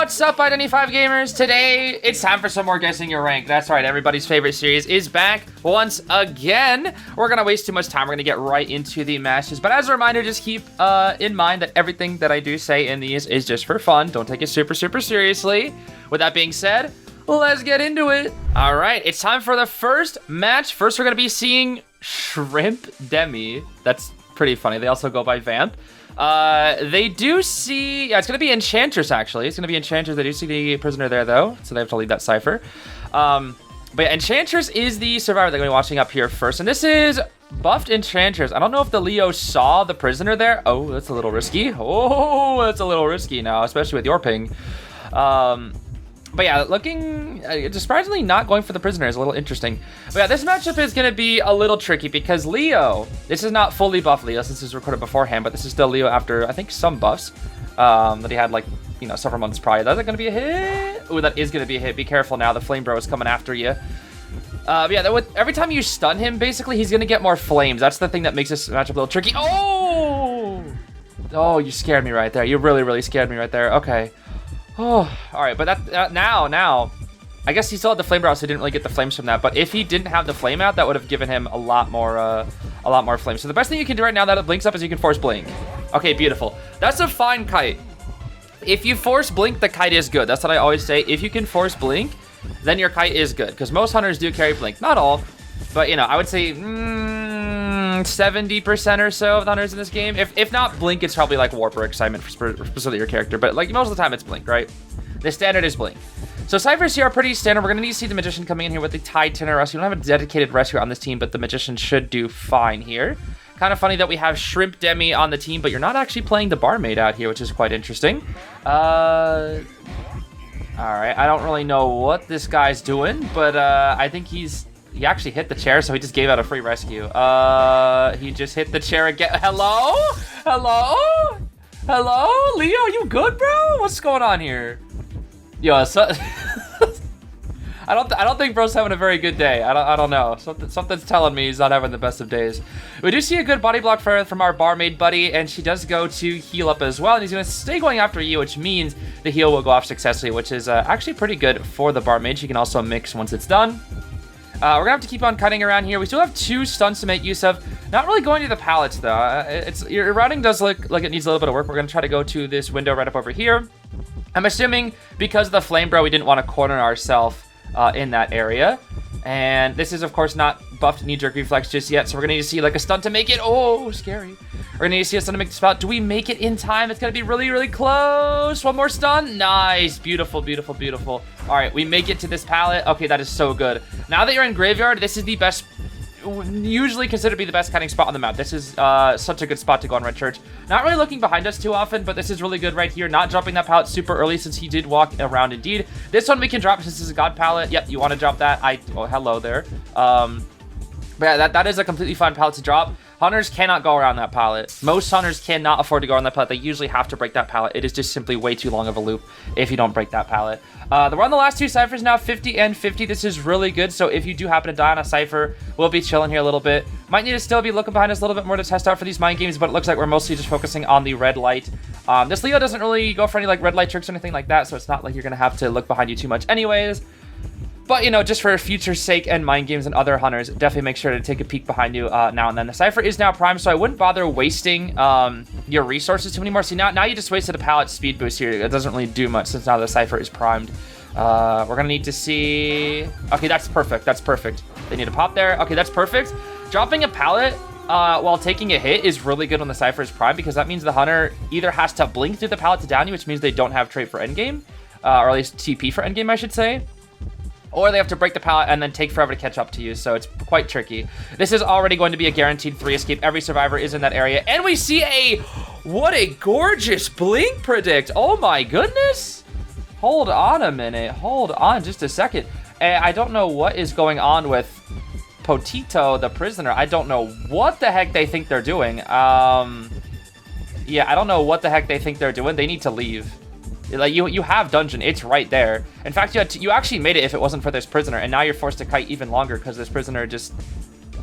What's up, Identity 5 gamers? Today, it's time for some more Guessing Your Rank. That's right, everybody's favorite series is back once again. We're gonna waste too much time. We're gonna get right into the matches. But as a reminder, just keep in mind that everything that I do say in these is just for fun. Don't take it super seriously. With that being said, let's get into it. All right, it's time for the first match. First, we're gonna be seeing shrimpdemi. That's pretty funny. They also go by Vamp. They do see, yeah, it's gonna be Enchantress actually. It's gonna be Enchantress. They do see the prisoner there though, so they have to leave that cipher. But yeah, Enchantress is the survivor they're gonna be watching up here first, and this is buffed Enchantress. I don't know if the Leo saw the prisoner there. Oh, that's a little risky. Oh, that's a little risky now, especially with your ping. But yeah, looking surprisingly not going for the prisoner is a little interesting. But yeah, this matchup is going to be a little tricky because Leo, this is not fully buffed Leo since this was recorded beforehand, but this is still Leo after, I think, some buffs that he had, like, you know, several months prior. That's going to be a hit. Oh, that is going to be a hit. Be careful now. The Flame Bro is coming after you. But yeah, every time you stun him, basically, he's going to get more flames. That's the thing that makes this matchup a little tricky. Oh! Oh, you scared me right there. You really scared me right there. Okay. Oh, all right, but now, I guess he still had the flame brow, so he didn't really get the flames from that. But if he didn't have the flame out, that would have given him a lot more flames. So the best thing you can do right now that it blinks up is you can force blink. Okay, beautiful. That's a fine kite. If you force blink, the kite is good. That's what I always say. If you can force blink, then your kite is good because most hunters do carry blink. Not all, but you know, I would say 70% or so of the hunters in this game. If not blink, it's probably like warp or excitement for specifically your character, but like most of the time it's blink, right? The standard is blink. So ciphers here are pretty standard. We're gonna need to see the magician coming in here with the Tide Tenor Rescue. We don't have a dedicated rescue on this team, but the magician should do fine here. Kind of funny that we have shrimpdemi on the team, but you're not actually playing the barmaid out here, which is quite interesting. All right, I don't really know what this guy's doing, but I think he actually hit the chair, so he just gave out a free rescue. He just hit the chair again. Hello? Leo, you good, bro? What's going on here? Yo, so I don't think bro's having a very good day. I don't know. Something's telling me he's not having the best of days. We do see a good body block from our barmaid buddy, and she does go to heal up as well, and he's gonna stay going after you, which means the heal will go off successfully, which is actually pretty good for the barmaid. She can also mix once it's done. We're gonna have to keep on cutting around here. We still have 2 stuns to make use of. Not really going to the pallets though. Your routing does look like it needs a little bit of work. We're gonna try to go to this window right up over here. I'm assuming because of the flame bro, we didn't want to corner ourselves in that area. And this is of course not buffed knee-jerk reflex just yet, so we're gonna need to see like a stun to make it. Oh, scary. We're gonna need to see a stun to make the spot. Do we make it in time? It's gonna be really close. One more stun. Nice. Beautiful. All right, we make it to this pallet. Okay, that is so good. Now that you're in graveyard, this is the best, usually considered to be the best kiting spot on the map. This is such a good spot to go on Red Church. Not really looking behind us too often, but this is really good right here. Not dropping that pallet super early since he did walk around indeed. This one we can drop since this is a god pallet. Yep, you want to drop that. Oh, hello there. But yeah, that is a completely fine pallet to drop. Hunters cannot go around that pallet. Most hunters cannot afford to go around that pallet. They usually have to break that pallet. It is just simply way too long of a loop if you don't break that pallet. We're on the last 2 ciphers now, 50 and 50. This is really good, so if you do happen to die on a cipher, we'll be chilling here a little bit. Might need to still be looking behind us a little bit more to test out for these mind games, but it looks like we're mostly just focusing on the red light. This Leo doesn't really go for any like red light tricks or anything like that, so it's not like you're gonna have to look behind you too much anyways. But, you know, just for future sake and mind games and other hunters, definitely make sure to take a peek behind you now and then. The cipher is now primed, so I wouldn't bother wasting your resources too many more. See, now you just wasted a pallet speed boost here. It doesn't really do much since now the cipher is primed. We're going to need to see... Okay, that's perfect. That's perfect. They need to pop there. Okay, that's perfect. Dropping a pallet while taking a hit is really good when the cipher is primed because that means the hunter either has to blink through the pallet to down you, which means they don't have trait for endgame, or at least TP for endgame, I should say. Or they have to break the pallet and then take forever to catch up to you, so it's quite tricky. This is already going to be a guaranteed 3 escape. Every survivor is in that area. And we see what a gorgeous blink predict. Oh my goodness. Hold on a minute. Hold on just a second. I don't know what is going on with Potito, the prisoner. I don't know what the heck they think they're doing. Yeah, I don't know what the heck they think they're doing. They need to leave. Like you have dungeon, it's right there. In fact, you actually made it if it wasn't for this prisoner, and now you're forced to kite even longer because this prisoner just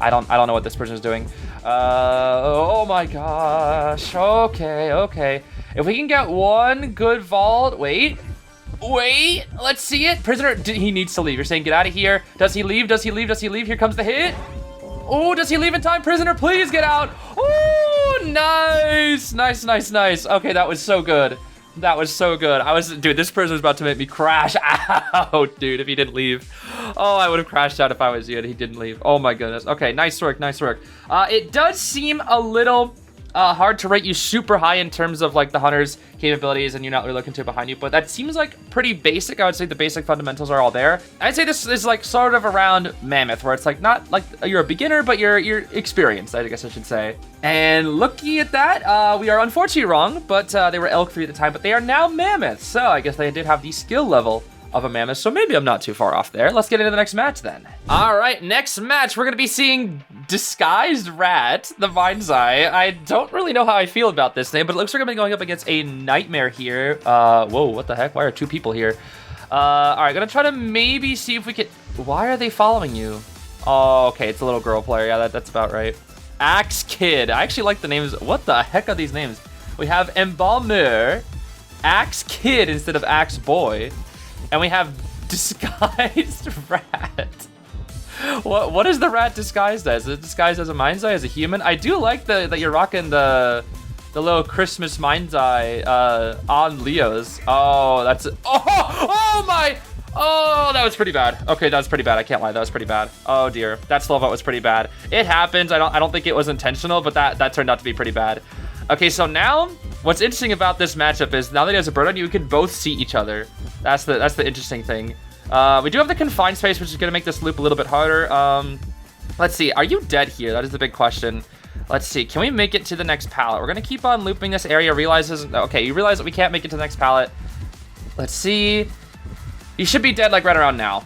I don't know what this prisoner's doing. Oh my gosh. Okay. If we can get one good vault, wait. Wait, let's see it. Prisoner, he needs to leave. You're saying get out of here. Does he leave? Does he leave? Does he leave? Here comes the hit. Oh, does he leave in time? Prisoner, please get out. Oh, nice. Nice, nice, nice. Okay, that was so good. That was so good. Dude, this prisoner's about to make me crash out, dude, if he didn't leave. Oh, I would have crashed out if I was you and he didn't leave. Oh my goodness. Okay, nice work, nice work. It does seem a little hard to rate you super high in terms of like the hunter's capabilities, and you're not really looking to behind you, but that seems like pretty basic. I would say the basic fundamentals are all there. I'd say this is like sort of around Mammoth, where it's like not like you're a beginner, but you're experienced, I guess I should say. And looking at that, we are unfortunately wrong, but they were Elk 3 at the time, but they are now Mammoth, so I guess they did have the skill level of a Mammoth, so maybe I'm not too far off there. Let's get into the next match then. All right, next match, we're gonna be seeing DisguisedRat, the Mind's Eye. I don't really know how I feel about this name, but it looks like I'm gonna be going up against a Nightmare here. Whoa, what the heck? Why are 2 people here? All right, gonna try to maybe see if we can... Why are they following you? Oh, okay, it's a little girl player. Yeah, that's about right. Axe Kid. I actually like the names. What the heck are these names? We have Embalmer, Axe Kid instead of Axe Boy, and we have Disguised Rat. What is the rat disguised as? Is it disguised as a Mind's Eye, as a human? I do like that you're rocking the little Christmas Mind's Eye on Leo's. Oh, that's... Oh my... Oh, that was pretty bad. Okay, that was pretty bad. I can't lie, that was pretty bad. Oh dear, that slow vote was pretty bad. It happens. I don't think it was intentional, but that turned out to be pretty bad. Okay, so now what's interesting about this matchup is now that he has a bird on you, can both see each other. That's the interesting thing. We do have the confined space, which is gonna make this loop a little bit harder. Let's see, are you dead here? That is the big question. Let's see, can we make it to the next pallet? We're gonna keep on looping this area, okay, you realize that we can't make it to the next pallet. Let's see. You should be dead like right around now.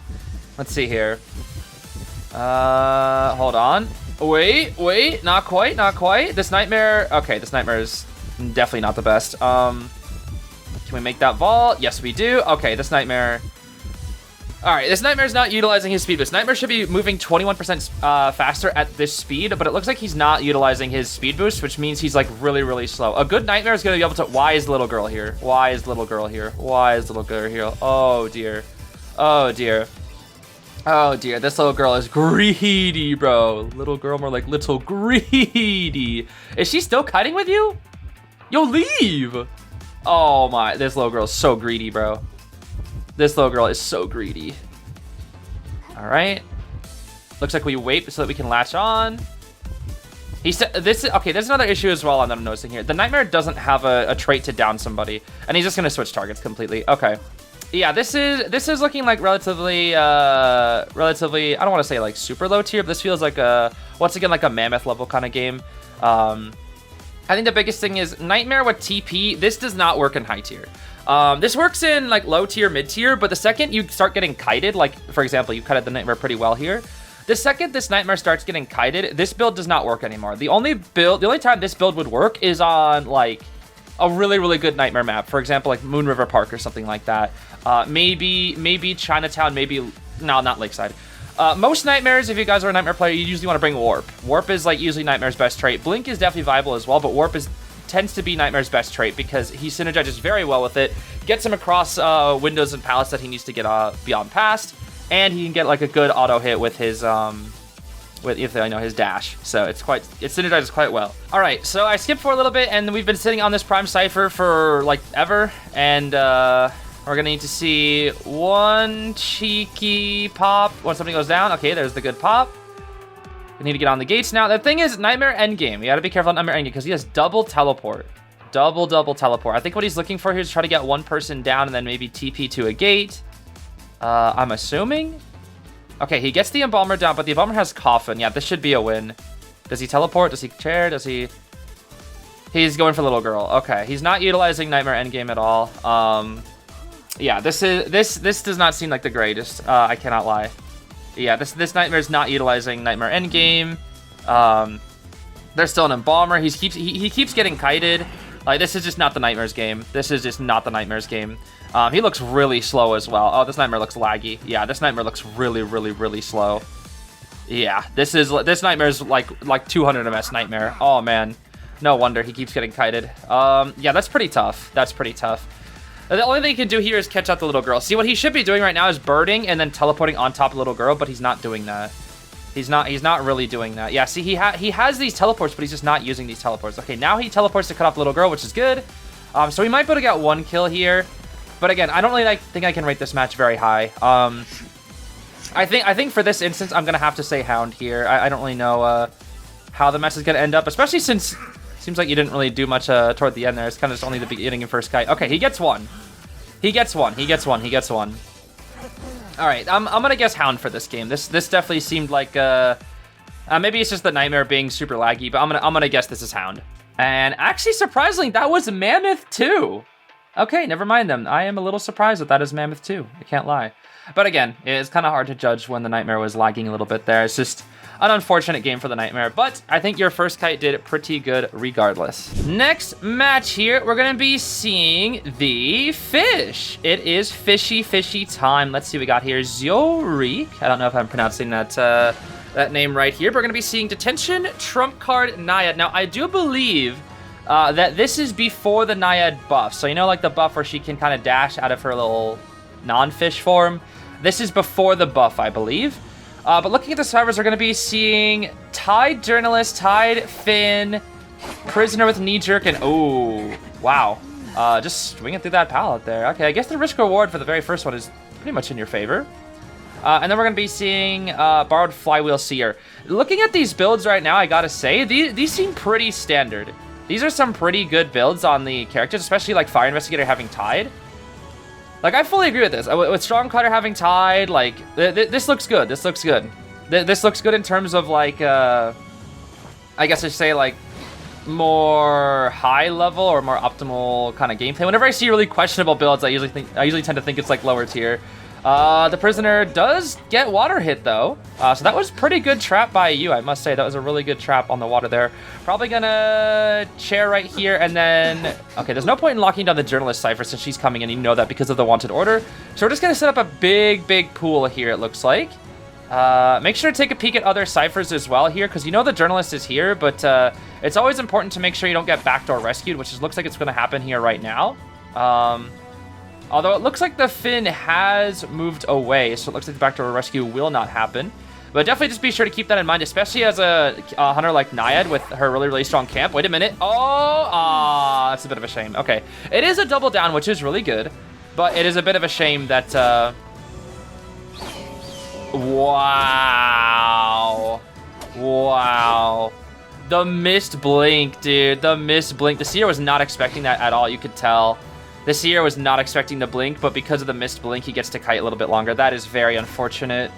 Let's see here. Hold on. Wait, not quite. This nightmare, okay, this nightmare is definitely not the best. Can we make that vault? Yes, we do. Okay, this nightmare. All right, this nightmare's not utilizing his speed boost. Nightmare should be moving 21% faster at this speed, but it looks like he's not utilizing his speed boost, which means he's like really, really slow. A good nightmare is gonna be able to... Why is little girl here? Why is little girl here? Why is little girl here? Oh dear. Oh dear. Oh dear, this little girl is greedy, bro. Little girl, more like little greedy. Is she still kiting with you? Yo, leave. Oh my, this little girl is so greedy, bro. This little girl is so greedy. All right. Looks like we wait so that we can latch on. He said this is okay. There's another issue as well that I'm noticing here. The nightmare doesn't have a trait to down somebody, and he's just gonna switch targets completely. Okay. Yeah, this is looking like relatively. I don't want to say like super low tier, but this feels like once again like a Mammoth level kind of game. I think the biggest thing is Nightmare with TP. This does not work in high tier. This works in like low tier, mid tier, but the second you start getting kited, like for example, you kited the Nightmare pretty well here. The second this Nightmare starts getting kited, this build does not work anymore. The only time this build would work is on like a really, really good Nightmare map. For example, like Moon River Park or something like that. Maybe Chinatown, no, not Lakeside. Most Nightmares, if you guys are a Nightmare player, you usually want to bring Warp. Warp is like usually Nightmare's best trait. Blink is definitely viable as well, but Warp tends to be Nightmare's best trait because he synergizes very well with it, gets him across windows and pallets that he needs to get beyond past, and he can get like a good auto hit with his his dash. So it synergizes quite well. All right, so I skipped for a little bit, and we've been sitting on this Prime Cipher for like ever, and we're gonna need to see one cheeky pop when something goes down. Okay, there's the good pop. We need to get on the gates now. The thing is, Nightmare endgame. You gotta be careful on Nightmare endgame because he has double teleport. Double teleport. I think what he's looking for here is try to get one person down and then maybe TP to a gate. I'm assuming. Okay, he gets the Embalmer down, but the Embalmer has Coffin. Yeah, this should be a win. Does he teleport? Does he chair? Does he... He's going for Little Girl. Okay, he's not utilizing Nightmare endgame at all. Yeah, this does not seem like the greatest. I cannot lie. Yeah, this Nightmare is not utilizing Nightmare endgame. There's still an Embalmer. He keeps getting kited. Like, this is just not the Nightmare's game. This is just not the Nightmare's game. He looks really slow as well. Oh, this Nightmare looks laggy. Yeah, this Nightmare looks really slow. Yeah, this Nightmare's like 200 MS Nightmare. Oh man, no wonder he keeps getting kited. Yeah, that's pretty tough. That's pretty tough. The only thing he can do here is catch out the little girl. See, what he should be doing right now is birding and then teleporting on top of the little girl, but he's not doing that. He's not really doing that. Yeah, see, he has these teleports, but he's just not using these teleports. Okay, now he teleports to cut off the little girl, which is good. So we might be able to get 1 kill here. But again, I don't really think I can rate this match very high. I think for this instance, I'm going to have to say Hound here. I don't really know how the match is going to end up, especially since it seems like you didn't really do much toward the end there. It's kind of just only the beginning and first kite. Okay, he gets 1. He gets 1. He gets 1. He gets 1. All right, I'm going to guess Hound for this game. This definitely seemed like... maybe it's just the Nightmare being super laggy, but I'm gonna guess this is Hound. And actually, surprisingly, that was Mammoth too. Okay, never mind them. I am a little surprised that is Mammoth too. I can't lie. But again, it's kind of hard to judge when the Nightmare was lagging a little bit there. It's just an unfortunate game for the Nightmare, but I think your first kite did pretty good regardless. Next match here, we're gonna be seeing the fish. It is fishy time. Let's see what we got here. Zyoriq. I don't know if I'm pronouncing that that name right here, but we're gonna be seeing Detention, Trump Card, Naiad. Now, I do believe that this is before the Naiad buff. So you know, like the buff where she can kind of dash out of her little non-fish form? This is before the buff, I believe. But looking at the survivors, we're going to be seeing Tide Journalist, Tide Finn, Prisoner with Knee Jerk, and oh, wow. Just swinging through that pallet there. Okay, I guess the risk reward for the very first one is pretty much in your favor. And then we're going to be seeing Borrowed Flywheel Seer. Looking at these builds right now, I gotta say, these seem pretty standard. These are some pretty good builds on the characters, especially like Fire Investigator having Tide. Like, I fully agree with this. With Strong Cutter having Tide, like, this looks good. This looks good. This looks good in terms of, like, I guess I should say, like, more high level or more optimal kind of gameplay. Whenever I see really questionable builds, I usually tend to think it's, like, lower tier. The Prisoner does get water hit, though. So that was pretty good trap by you, I must say. That was a really good trap on the water there. Probably gonna chair right here, and then... Okay, there's no point in locking down the Journalist Cypher since she's coming in. You know that because of the Wanted Order. So we're just gonna set up a big pool here, it looks like. Make sure to take a peek at other Cyphers as well here, because you know the Journalist is here, but it's always important to make sure you don't get backdoor rescued, which looks like it's gonna happen here right now. Although it looks like the Finn has moved away, so it looks like the backdoor rescue will not happen. But definitely just be sure to keep that in mind, especially as a hunter like Naiad with her really strong camp. Wait a minute. Oh, that's a bit of a shame. Okay. It is a double down, which is really good. But it is a bit of a shame that... Wow. Wow. The missed blink, dude. The missed blink. The Seer was not expecting that at all. You could tell. The Seer was not expecting the blink, but because of the missed blink, he gets to kite a little bit longer. That is very unfortunate.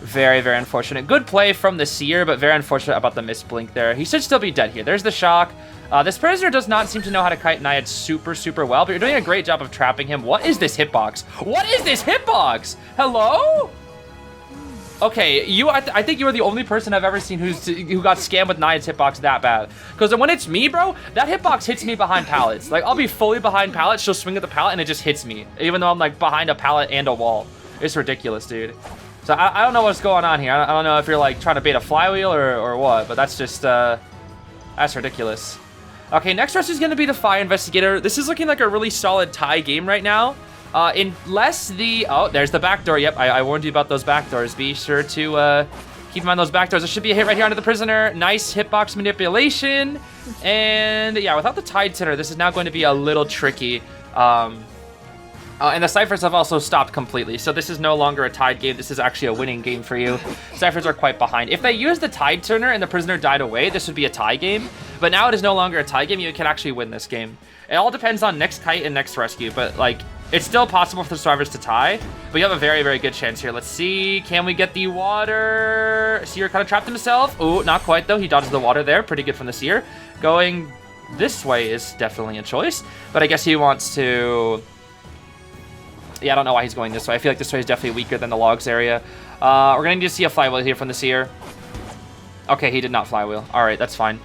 Very unfortunate. Good play from the Seer, but very unfortunate about the missed blink there. He should still be dead here. There's the shock. This Prisoner does not seem to know how to kite Naiad super well, but you're doing a great job of trapping him. What is this hitbox? What is this hitbox? Hello? Okay, I think you are the only person I've ever seen who got scammed with Naiad's hitbox that bad. Because when it's me, bro, that hitbox hits me behind pallets. Like, I'll be fully behind pallets, she'll swing at the pallet, and it just hits me. Even though I'm, like, behind a pallet and a wall. It's ridiculous, dude. So, I don't know what's going on here. I don't know if you're, like, trying to bait a flywheel or what, but that's just, that's ridiculous. Okay, next rush is going to be the Fire Investigator. This is looking like a really solid tie game right now. Unless the... Oh, there's the back door. Yep, I warned you about those back doors. Be sure to keep in mind those back doors. There should be a hit right here onto the Prisoner. Nice hitbox manipulation. And yeah, without the Tide Center, this is now going to be a little tricky. And the Cyphers have also stopped completely. So this is no longer a tied game. This is actually a winning game for you. Cyphers are quite behind. If they use the Tide Turner and the Prisoner died away, this would be a tie game. But now it is no longer a tie game. You can actually win this game. It all depends on next kite and next rescue. But, like... It's still possible for the survivors to tie, but you have a very good chance here. Let's see. Can we get the water? Seer kind of trapped himself. Oh, not quite, though. He dodged the water there. Pretty good from the Seer. Going this way is definitely a choice, but I guess he wants to... Yeah, I don't know why he's going this way. I feel like this way is definitely weaker than the logs area. We're going to need to see a flywheel here from the Seer. Okay, he did not flywheel. All right, that's fine.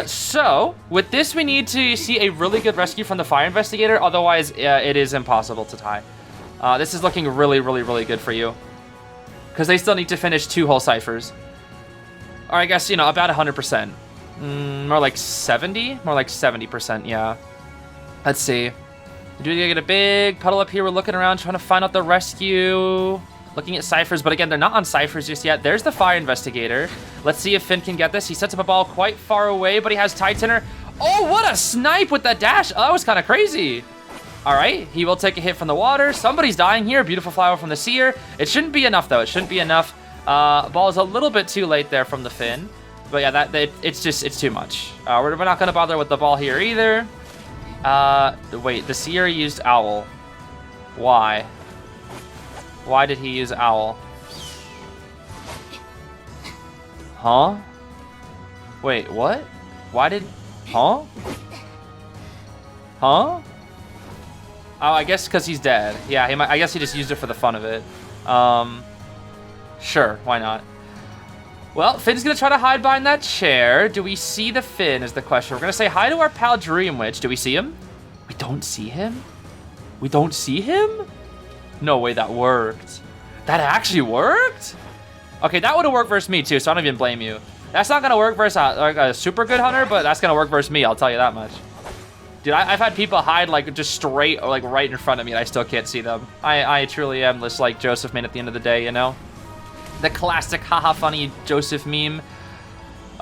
So, with this, we need to see a really good rescue from the Fire Investigator. Otherwise, it is impossible to tie. This is looking really good for you. Because they still need to finish 2 whole Cyphers. Or I guess, you know, about 100%. More like 70? More like 70%, yeah. Let's see. Do we get a big puddle up here? We're looking around, trying to find out the rescue. Looking at ciphers, but again, they're not on ciphers just yet. There's the fire investigator. Let's see if Finn can get this. He sets up a ball quite far away, but he has Titanner. Oh, what a snipe with that dash. Oh, that was kind of crazy. All right, he will take a hit from the water. Somebody's dying here. Beautiful flower from the seer. It shouldn't be enough, though. It shouldn't be enough. Ball is a little bit too late there from the Finn. But yeah, it's too much. We're not going to bother with the ball here either. Wait, the seer used owl. Why? Why did he use owl? Huh? Wait, what? Why did... Huh? Huh? Oh, I guess because he's dead. Yeah, I guess he just used it for the fun of it. Sure, why not? Well, Finn's gonna try to hide behind that chair. Do we see the Finn is the question. We're gonna say hi to our pal Dream Witch. Do we see him? We don't see him? We don't see him? No way that worked. That actually worked? Okay, that would have worked versus me too, so I don't even blame you. That's not gonna work versus a super good hunter, but that's gonna work versus me, I'll tell you that much. Dude, I've had people hide like just straight, like right in front of me, and I still can't see them. I truly am just like Joseph Man at the end of the day, you know? The classic haha funny Joseph meme.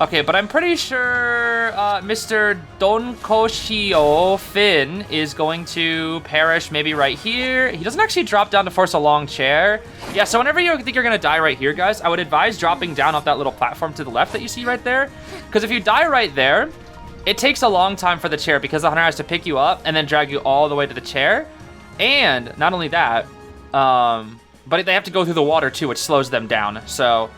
Okay, but I'm pretty sure Mr. Donkoshio Finn is going to perish maybe right here. He doesn't actually drop down to force a long chair. Yeah, so whenever you think you're gonna die right here, guys, I would advise dropping down off that little platform to the left that you see right there. Because if you die right there, it takes a long time for the chair because the hunter has to pick you up and then drag you all the way to the chair. And not only that, but they have to go through the water too, which slows them down. So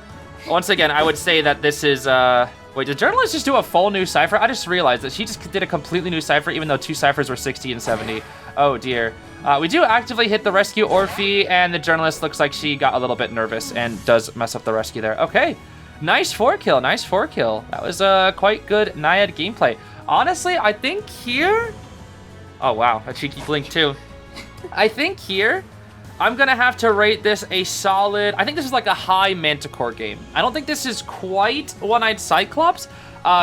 once again, I would say that this is, wait, did Journalist just do a full new cipher? I just realized that she just did a completely new cipher, even though two ciphers were 60 and 70. Oh dear. We do actively hit the rescue Orphe, and the Journalist looks like she got a little bit nervous and does mess up the rescue there. Okay, nice 4-kill, nice 4-kill. That was quite good Naiad gameplay. Honestly, I think here, oh wow, a cheeky blink too. I think here, I'm gonna have to rate this a solid, I think this is like a high Manticore game. I don't think this is quite One-Eyed Cyclops,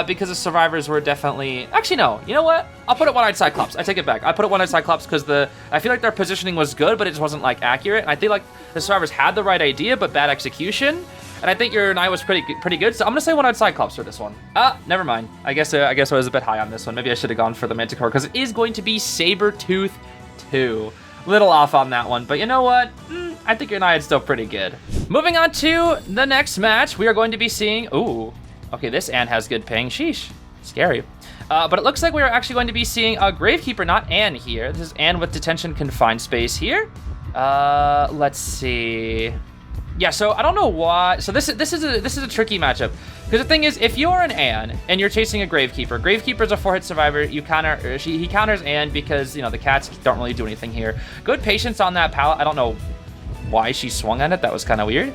because the survivors were definitely, actually no, you know what? I'll put it One-Eyed Cyclops, I take it back. I put it One-Eyed Cyclops because I feel like their positioning was good, but it just wasn't like accurate. And I think like the survivors had the right idea, but bad execution. And I think your Naiad was pretty good, so I'm gonna say One-Eyed Cyclops for this one. Never mind. I guess I was a bit high on this one. Maybe I should have gone for the Manticore because it is going to be Sabertooth 2. Little off on that one, but you know what? I think your Naiad's still pretty good. Moving on to the next match, we are going to be seeing, ooh, okay, this Anne has good ping, sheesh, scary. But it looks like we are actually going to be seeing a Gravekeeper, not Anne here. This is Anne with Detention Confined Space here. Let's see. Yeah, so I don't know why. So this is a tricky matchup because the thing is, if you're an Anne and you're chasing a Gravekeeper, Gravekeeper's a 4-hit survivor. You counter, he counters Anne because you know the cats don't really do anything here. Good patience on that pallet. I don't know why she swung on it. That was kind of weird.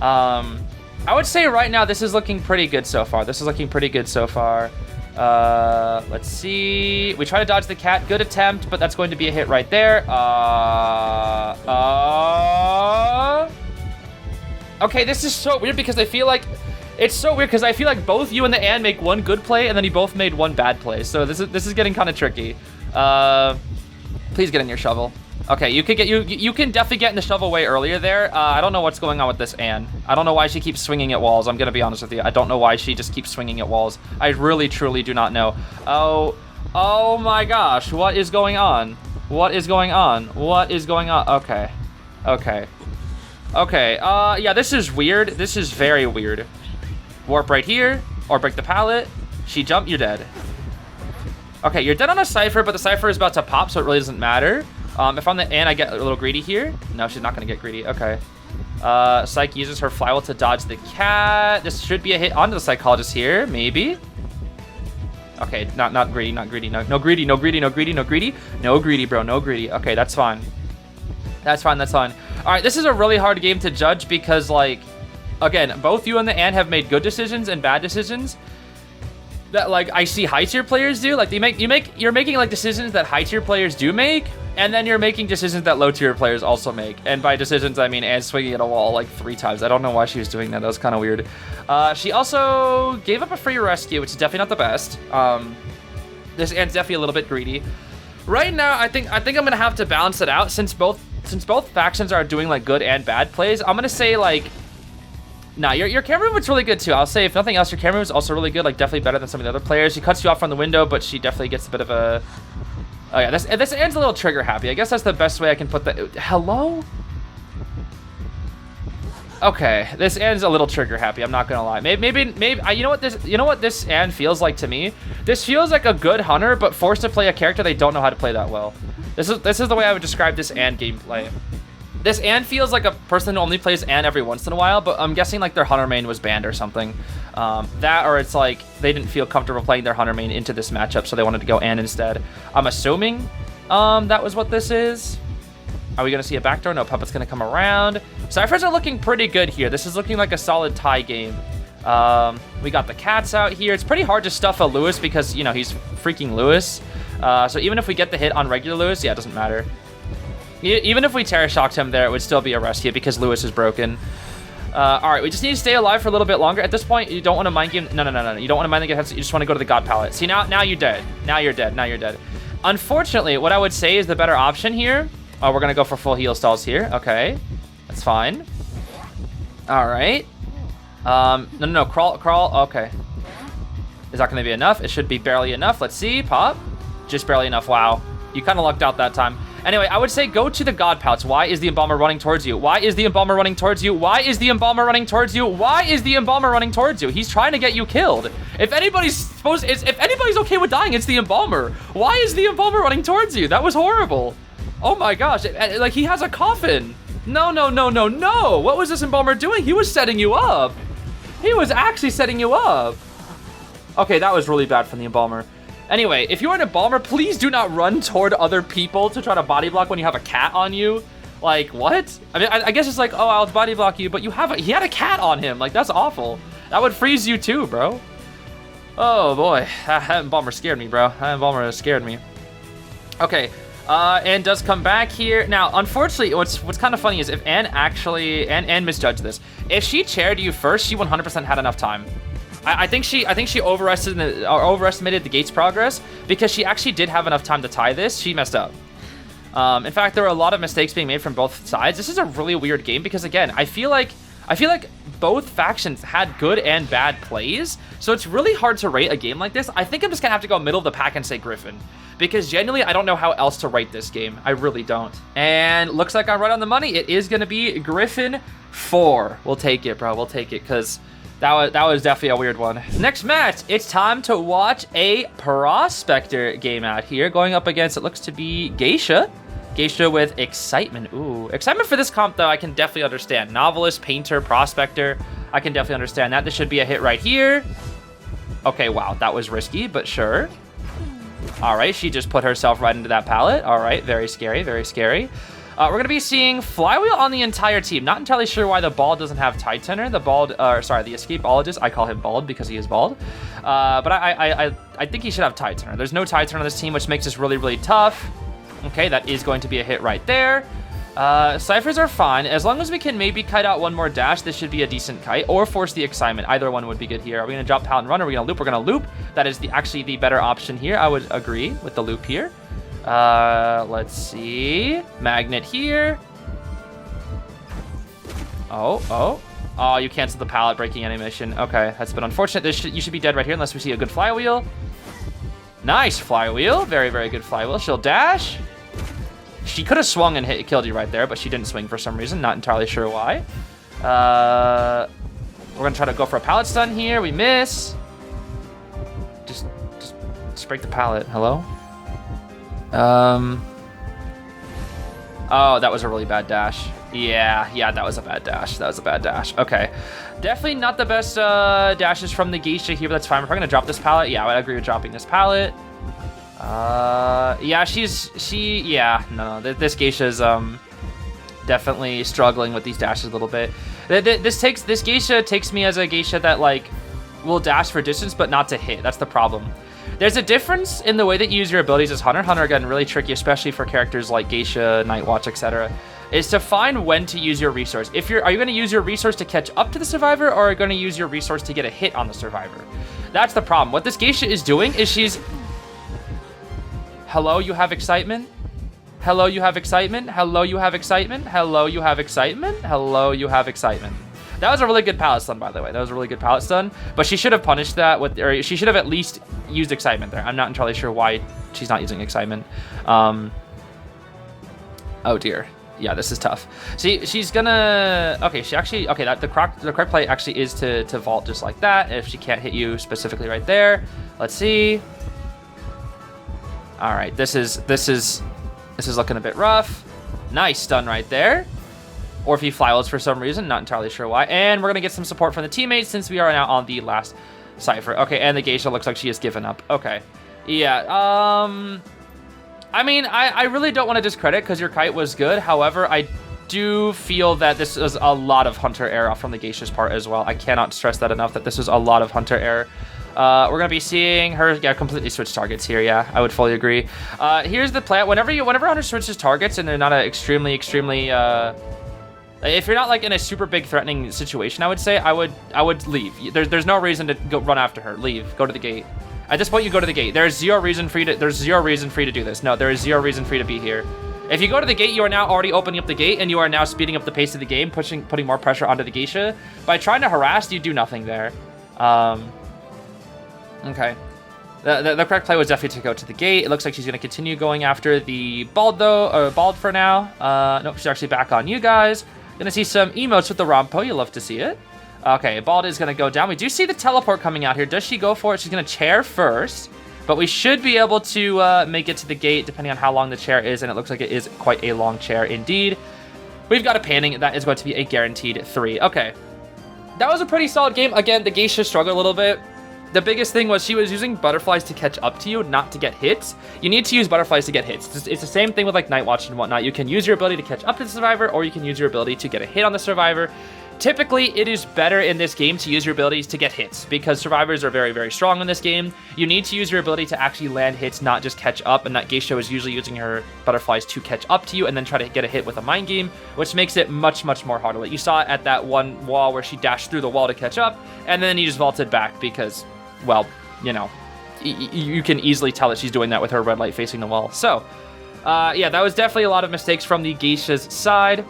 I would say right now this is looking pretty good so far. This is looking pretty good so far. Let's see. We try to dodge the cat. Good attempt, but that's going to be a hit right there. Okay, this is so weird because I feel like it's so weird because I feel like both you and the Anne make one good play and then you both made one bad play. So this is getting kind of tricky. Please get in your shovel. Okay, you can definitely get in the shovel way earlier there. I don't know what's going on with this Anne. I don't know why she keeps swinging at walls. I'm gonna be honest with you. I don't know why she just keeps swinging at walls. I really truly do not know. Oh my gosh, what is going on? What is going on? What is going on? Okay, yeah, this is weird. This is very weird. Warp right here, or break the pallet. She jumped, you're dead. Okay, you're dead on a cipher, but the cipher is about to pop, so it really doesn't matter. If I'm the Anne, I get a little greedy here. No, she's not gonna get greedy, okay. Psych uses her flywheel to dodge the cat. This should be a hit onto the Psychologist here, maybe. Okay, not greedy, no greedy, no greedy, bro, no greedy. Okay, that's fine. That's fine. All right, this is a really hard game to judge because, like, again, both you and the Anne have made good decisions and bad decisions that, like, I see high tier players do. Like, you're making like decisions that high tier players do make, and then you're making decisions that low tier players also make. And by decisions, I mean Anne swinging at a wall like 3 times. I don't know why she was doing that. That was kind of weird. She also gave up a free rescue, which is definitely not the best. This Anne's definitely a little bit greedy. Right now, I think I'm gonna have to balance it out since both factions are doing like good and bad plays. I'm gonna say like, nah, your camera movement's really good too. I'll say if nothing else, your camera movement's also really good, like definitely better than some of the other players. She cuts you off from the window, but she definitely gets a bit of a. Oh yeah, this Anne's a little trigger happy. I guess that's the best way I can put that. Hello. Okay, this Anne's a little trigger happy. I'm not gonna lie. Maybe you know what this Anne feels like to me. This feels like a good hunter, but forced to play a character they don't know how to play that well. This is the way I would describe this Anne gameplay. This Anne feels like a person who only plays Anne every once in a while, but I'm guessing like their hunter main was banned or something. That or it's like they didn't feel comfortable playing their hunter main into this matchup, so they wanted to go Anne instead. I'm assuming that was what this is. Are we gonna see a backdoor? No, Puppet's gonna come around. Cyphers are looking pretty good here. This is looking like a solid tie game. We got the cats out here. It's pretty hard to stuff a Lewis because, you know, he's freaking Lewis. So even if we get the hit on regular Lewis, yeah, it doesn't matter. Even if we Terror Shocked him there, it would still be a rescue because Lewis is broken. All right, we just need to stay alive for a little bit longer. At this point, you don't want to mind game. No. You don't want to mind the game. You just want to go to the God Palette. See, now you're dead. Now you're dead. Unfortunately, what I would say is the better option here. Oh, we're going to go for full heal stalls here. Okay. That's fine. All right. No. Crawl. Okay. Is that going to be enough? It should be barely enough. Let's see. Pop. Just barely enough. Wow. You kind of lucked out that time. Anyway, I would say go to the God Palettes. Why is the Embalmer running towards you? Why is the Embalmer running towards you? Why is the Embalmer running towards you? Why is the Embalmer running towards you? He's trying to get you killed. If anybody's okay with dying, it's the Embalmer. Why is the Embalmer running towards you? That was horrible. Oh my gosh, like he has a coffin. No. What was this Embalmer doing? He was setting you up. He was actually setting you up. Okay, that was really bad from the Embalmer. Anyway, if you're an Embalmer, please do not run toward other people to try to body block when you have a cat on you. Like, what? I mean, I guess it's like, oh, I'll body block you, but he had a cat on him. Like, that's awful. That would freeze you too, bro. Oh boy, that Embalmer scared me, bro. That Embalmer scared me. Okay. Anne does come back here. Now, unfortunately, what's kind of funny is if Anne misjudged this. If she chaired you first, she 100% had enough time. I think she overestimated the gate's progress because she actually did have enough time to tie this. She messed up. In fact, there were a lot of mistakes being made from both sides. This is a really weird game because, again, I feel like both factions had good and bad plays, so it's really hard to rate a game like this. I think I'm just gonna have to go middle of the pack and say Griffin, because genuinely I don't know how else to rate this game. I really don't. And looks like I'm right on the money. It is gonna be Griffin 4. We'll take it, bro. We'll take it, because that was definitely a weird one. Next match, it's time to watch a Prospector game out here, going up against, it looks to be Geisha. Geisha with Excitement. Ooh, Excitement for this comp, though, I can definitely understand. Novelist, Painter, Prospector, I can definitely understand that. This should be a hit right here. Okay, wow, that was risky, but sure. All right, she just put herself right into that pallet. All right, very scary, very scary. We're going to be seeing Flywheel on the entire team. Not entirely sure why the bald doesn't have Titanner. The Escapologist. I call him bald because he is bald. But I think he should have Titanner. There's no Titanner on this team, which makes this really, really tough. Okay, that is going to be a hit right there. Ciphers are fine. As long as we can maybe kite out one more dash, this should be a decent kite. Or force the Excitement. Either one would be good here. Are we going to drop pallet and run? Or are we going to loop? We're going to loop. That is actually the better option here. I would agree with the loop here. Let's see. Magnet here. Oh, you canceled the pallet breaking animation. Okay, that's been unfortunate. You should be dead right here unless we see a good flywheel. Nice flywheel. Very, very good flywheel. She'll dash. She could have swung and killed you right there, but she didn't swing for some reason. Not entirely sure why. We're going to try to go for a pallet stun here. We miss. Just break the pallet. Hello? Oh, that was a really bad dash. Yeah, that was a bad dash. Okay. Definitely not the best dashes from the Geisha here, but that's fine. If we're gonna drop this pallet, yeah, I would agree with dropping this pallet. Yeah, this Geisha's definitely struggling with these dashes a little bit. This Geisha takes me as a Geisha that like will dash for distance, but not to hit. That's the problem. There's a difference in the way that you use your abilities as Hunter. Hunter, again, really tricky, especially for characters like Geisha, Nightwatch, etc. Is to find when to use your resource. Are you going to use your resource to catch up to the survivor, or are you going to use your resource to get a hit on the survivor? That's the problem. What this Geisha is doing is she's... Hello, you have excitement? Hello, you have excitement? Hello, you have excitement? Hello, you have excitement? Hello, you have excitement. That was a really good palette stun, by the way. That was a really good palette stun. But she should have punished that with, or she should have at least used excitement there. I'm not entirely sure why she's not using excitement. Oh dear. Yeah, this is tough. See, she's gonna, okay, she actually, okay, the correct play actually is to vault just like that if she can't hit you specifically right there. Let's see. All right, this is looking a bit rough. Nice stun right there. Or if he flywheels for some reason, not entirely sure why. And we're gonna get some support from the teammates since we are now on the last Cypher. Okay, and the Geisha looks like she has given up. Okay, yeah, I mean, I really don't want to discredit because your Kite was good. However, I do feel that this is a lot of Hunter error from the Geisha's part as well. I cannot stress that enough, that this is a lot of Hunter error. We're going to be seeing her, completely switch targets here. Yeah, I would fully agree. Here's the plan. Whenever Hunter switches targets and they're not an extremely, if you're not like in a super big threatening situation, I would say I would leave. There's no reason to go run after her. Leave. Go to the gate. At this point, you go to the gate. There's zero reason for you to do this. No, there is zero reason for you to be here. If you go to the gate, you are now already opening up the gate, and you are now speeding up the pace of the game, putting more pressure onto the Geisha. By trying to harass, you do nothing there. Okay. The correct play was definitely to go to the gate. It looks like she's going to continue going after the Bald, though, or Bald for now. Nope, she's actually back on you guys. Gonna see some emotes with the Rompo. You love to see it. Okay, Bald is going to go down. We do see the teleport coming out here. Does she go for it? She's going to chair first. But we should be able to make it to the gate depending on how long the chair is. And it looks like it is quite a long chair indeed. We've got a panning. That is going to be a guaranteed 3. Okay. That was a pretty solid game. Again, the Geisha struggled a little bit. The biggest thing was she was using butterflies to catch up to you, not to get hits. You need to use butterflies to get hits. It's the same thing with like Night Watch and whatnot. You can use your ability to catch up to the survivor, or you can use your ability to get a hit on the survivor. Typically, it is better in this game to use your abilities to get hits because survivors are very, very strong in this game. You need to use your ability to actually land hits, not just catch up, and that Geisha is usually using her butterflies to catch up to you and then try to get a hit with a mind game, which makes it much, much more harder. Like you saw it at that one wall where she dashed through the wall to catch up, and then you just vaulted back because, well, you know, you can easily tell that she's doing that with her red light facing the wall. So, yeah, that was definitely a lot of mistakes from the Geisha's side.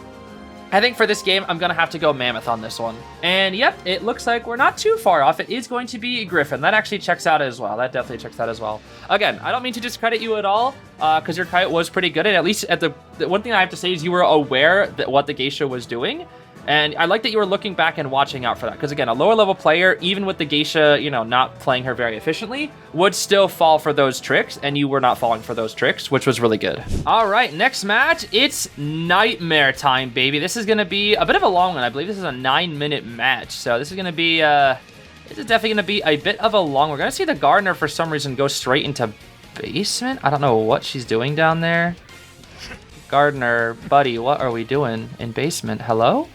I think for this game, I'm going to have to go Mammoth on this one. And yep, it looks like we're not too far off. It is going to be Griffin. That actually checks out as well. That definitely checks out as well. Again, I don't mean to discredit you at all, because your Kite was pretty good. And at least at the one thing I have to say is you were aware that what the Geisha was doing. And I like that you were looking back and watching out for that. Because again, a lower level player, even with the Geisha, you know, not playing her very efficiently, would still fall for those tricks. And you were not falling for those tricks, which was really good. All right, next match, it's Nightmare time, baby. This is going to be a bit of a long one. I believe this is a 9-minute match. So this is going to be, this is definitely going to be a bit of a long one. We're going to see the Gardener for some reason go straight into basement. I don't know what she's doing down there. Gardener, buddy, what are we doing in basement? Hello?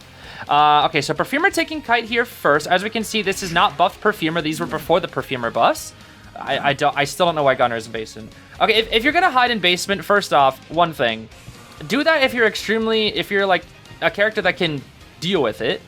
Okay, so Perfumer taking Kite here first. As we can see, this is not buffed Perfumer. These were before the Perfumer buffs. I still don't know why Gunner is in basement. Okay, if you're gonna hide in basement, first off, one thing, do that if you're like a character that can deal with it.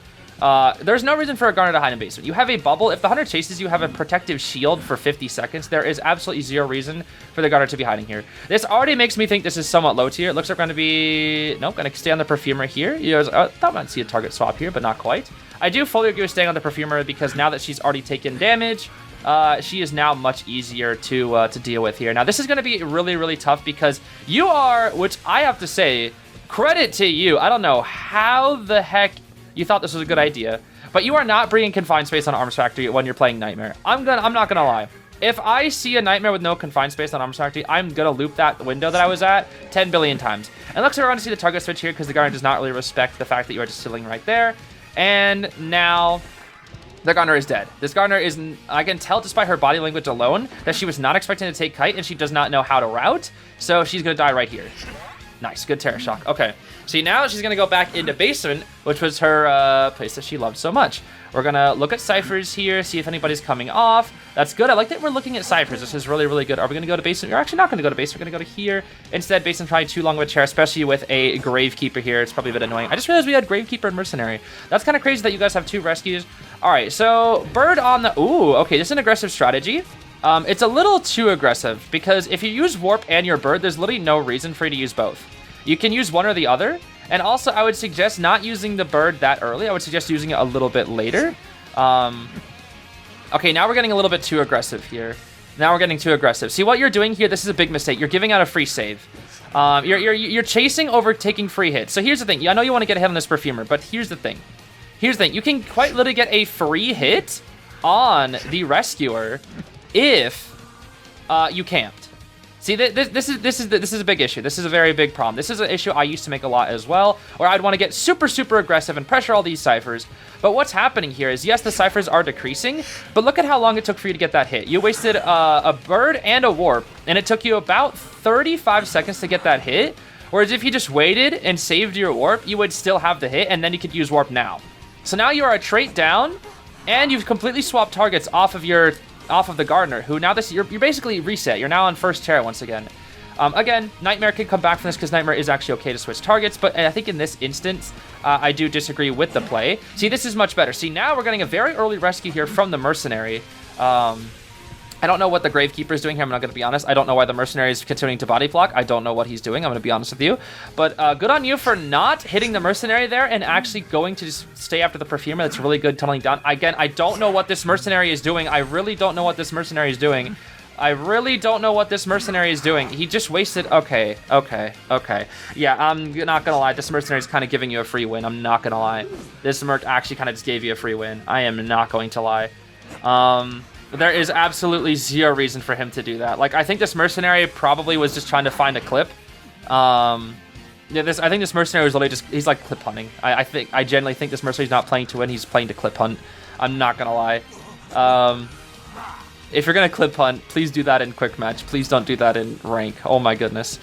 There's no reason for a Garner to hide in basement. You have a bubble. If the Hunter chases you, have a protective shield for 50 seconds. There is absolutely zero reason for the Garner to be hiding here. This already makes me think this is somewhat low tier. It looks like we're going to be... Nope, going to stay on the Perfumer here. I thought I might see a target swap here, but not quite. I do fully agree with staying on the Perfumer because now that she's already taken damage, she is now much easier to deal with here. Now, this is going to be really, really tough because you are, which I have to say, credit to you. I don't know how the heck you thought this was a good idea, but you are not bringing Confined Space on Arms Factory when you're playing Nightmare. I'm not gonna lie. If I see a Nightmare with no Confined Space on Arms Factory, I'm gonna loop that window that I was at 10 billion times. And looks like we're gonna see the target switch here because the Garner does not really respect the fact that you are just chilling right there. And now the Garner is dead. This Garner is, I can tell just by her body language alone that she was not expecting to take Kite and she does not know how to route. So she's gonna die right here. Nice, good Terror Shock. Okay, see now she's gonna go back into basement, which was her place that she loved so much. We're gonna look at ciphers here, see if anybody's coming off. That's good. I like that we're looking at ciphers. This is really, really good. Are we gonna go to basement? We're actually not gonna go to basement. We're gonna go to here. Instead, basement's probably too long of a chair, especially with a Gravekeeper here. It's probably a bit annoying. I just realized we had Gravekeeper and Mercenary. That's kind of crazy that you guys have 2 rescues. All right, so Bird on the... Ooh, okay, this is an aggressive strategy. It's a little too aggressive because if you use Warp and your bird, there's literally no reason for you to use both. You can use one or the other. And also, I would suggest not using the bird that early. I would suggest using it a little bit later. Okay, now we're getting a little bit too aggressive here. Now we're getting too aggressive. See, what you're doing here, this is a big mistake. You're giving out a free save. You're chasing over taking free hits. So here's the thing. I know you want to get ahead on this Perfumer, but here's the thing. Here's the thing. You can quite literally get a free hit on the Rescuer if you camped. See, this is a big issue. This is a very big problem. This is an issue I used to make a lot as well, where I'd want to get super, super aggressive and pressure all these ciphers. But what's happening here is, yes, the ciphers are decreasing, but look at how long it took for you to get that hit. You wasted a bird and a warp, and it took you about 35 seconds to get that hit. Whereas if you just waited and saved your warp, you would still have the hit, and then you could use warp now. So now you are a trait down, and you've completely swapped targets off of the Gardener, who now you're basically reset. You're now on first chair once again. Again, Nightmare can come back from this because Nightmare is actually okay to switch targets, but I think in this instance, I do disagree with the play. See, this is much better. See, now we're getting a very early rescue here from the Mercenary. I don't know what the Gravekeeper is doing here. I'm not going to be honest. I don't know why the Mercenary is continuing to body block. I don't know what he's doing. I'm going to be honest with you. But good on you for not hitting the Mercenary there and actually going to just stay after the Perfumer. That's really good tunneling down. Again, I don't know what this Mercenary is doing. I really don't know what this Mercenary is doing. I really don't know what this Mercenary is doing. He just wasted... Okay. Yeah, I'm not going to lie. This Mercenary is kind of giving you a free win. I'm not going to lie. This Merc actually kind of just gave you a free win. I am not going to lie. There is absolutely zero reason for him to do that. Like, I think this Mercenary probably was just trying to find a clip. Yeah, I think this Mercenary was literally just... He's like clip hunting. I genuinely think this Mercenary's not playing to win. He's playing to clip hunt. I'm not going to lie. If you're going to clip hunt, please do that in quick match. Please don't do that in rank. Oh my goodness.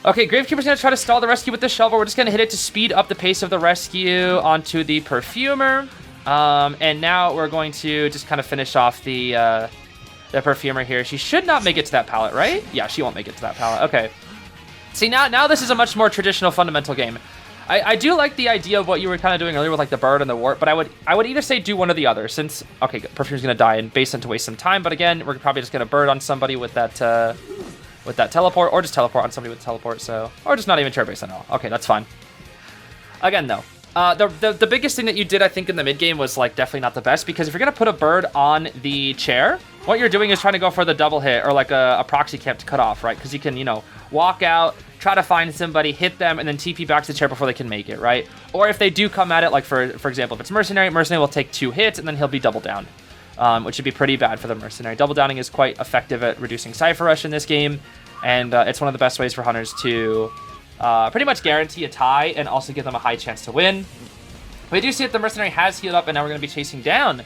Okay, Gravekeeper's going to try to stall the rescue with the shovel. We're just going to hit it to speed up the pace of the rescue onto the Perfumer. And now we're going to just kind of finish off the Perfumer here. She should not make it to that pallet, right? Yeah, she won't make it to that pallet. Okay. See, now this is a much more traditional fundamental game. I do like the idea of what you were kind of doing earlier with like the bird and the warp, but I would either say do one or the other since, okay, Perfumer's going to die and base him to waste some time, but again, we're probably just going to bird on somebody with that teleport, or just teleport on somebody with teleport, so, or just not even chair base at all. Okay, that's fine. Again, though, the biggest thing that you did, I think, in the mid game was like definitely not the best, because if you're going to put a bird on the chair, what you're doing is trying to go for the double hit or like a proxy camp to cut off, right? Because you can, you know, walk out, try to find somebody, hit them, and then TP back to the chair before they can make it, right? Or if they do come at it, like for example, if it's Mercenary will take 2 hits, and then he'll be double down, which would be pretty bad for the Mercenary. Double downing is quite effective at reducing Cypher Rush in this game, and it's one of the best ways for Hunters to pretty much guarantee a tie and also give them a high chance to win. We do see that the Mercenary has healed up, and now we're going to be chasing down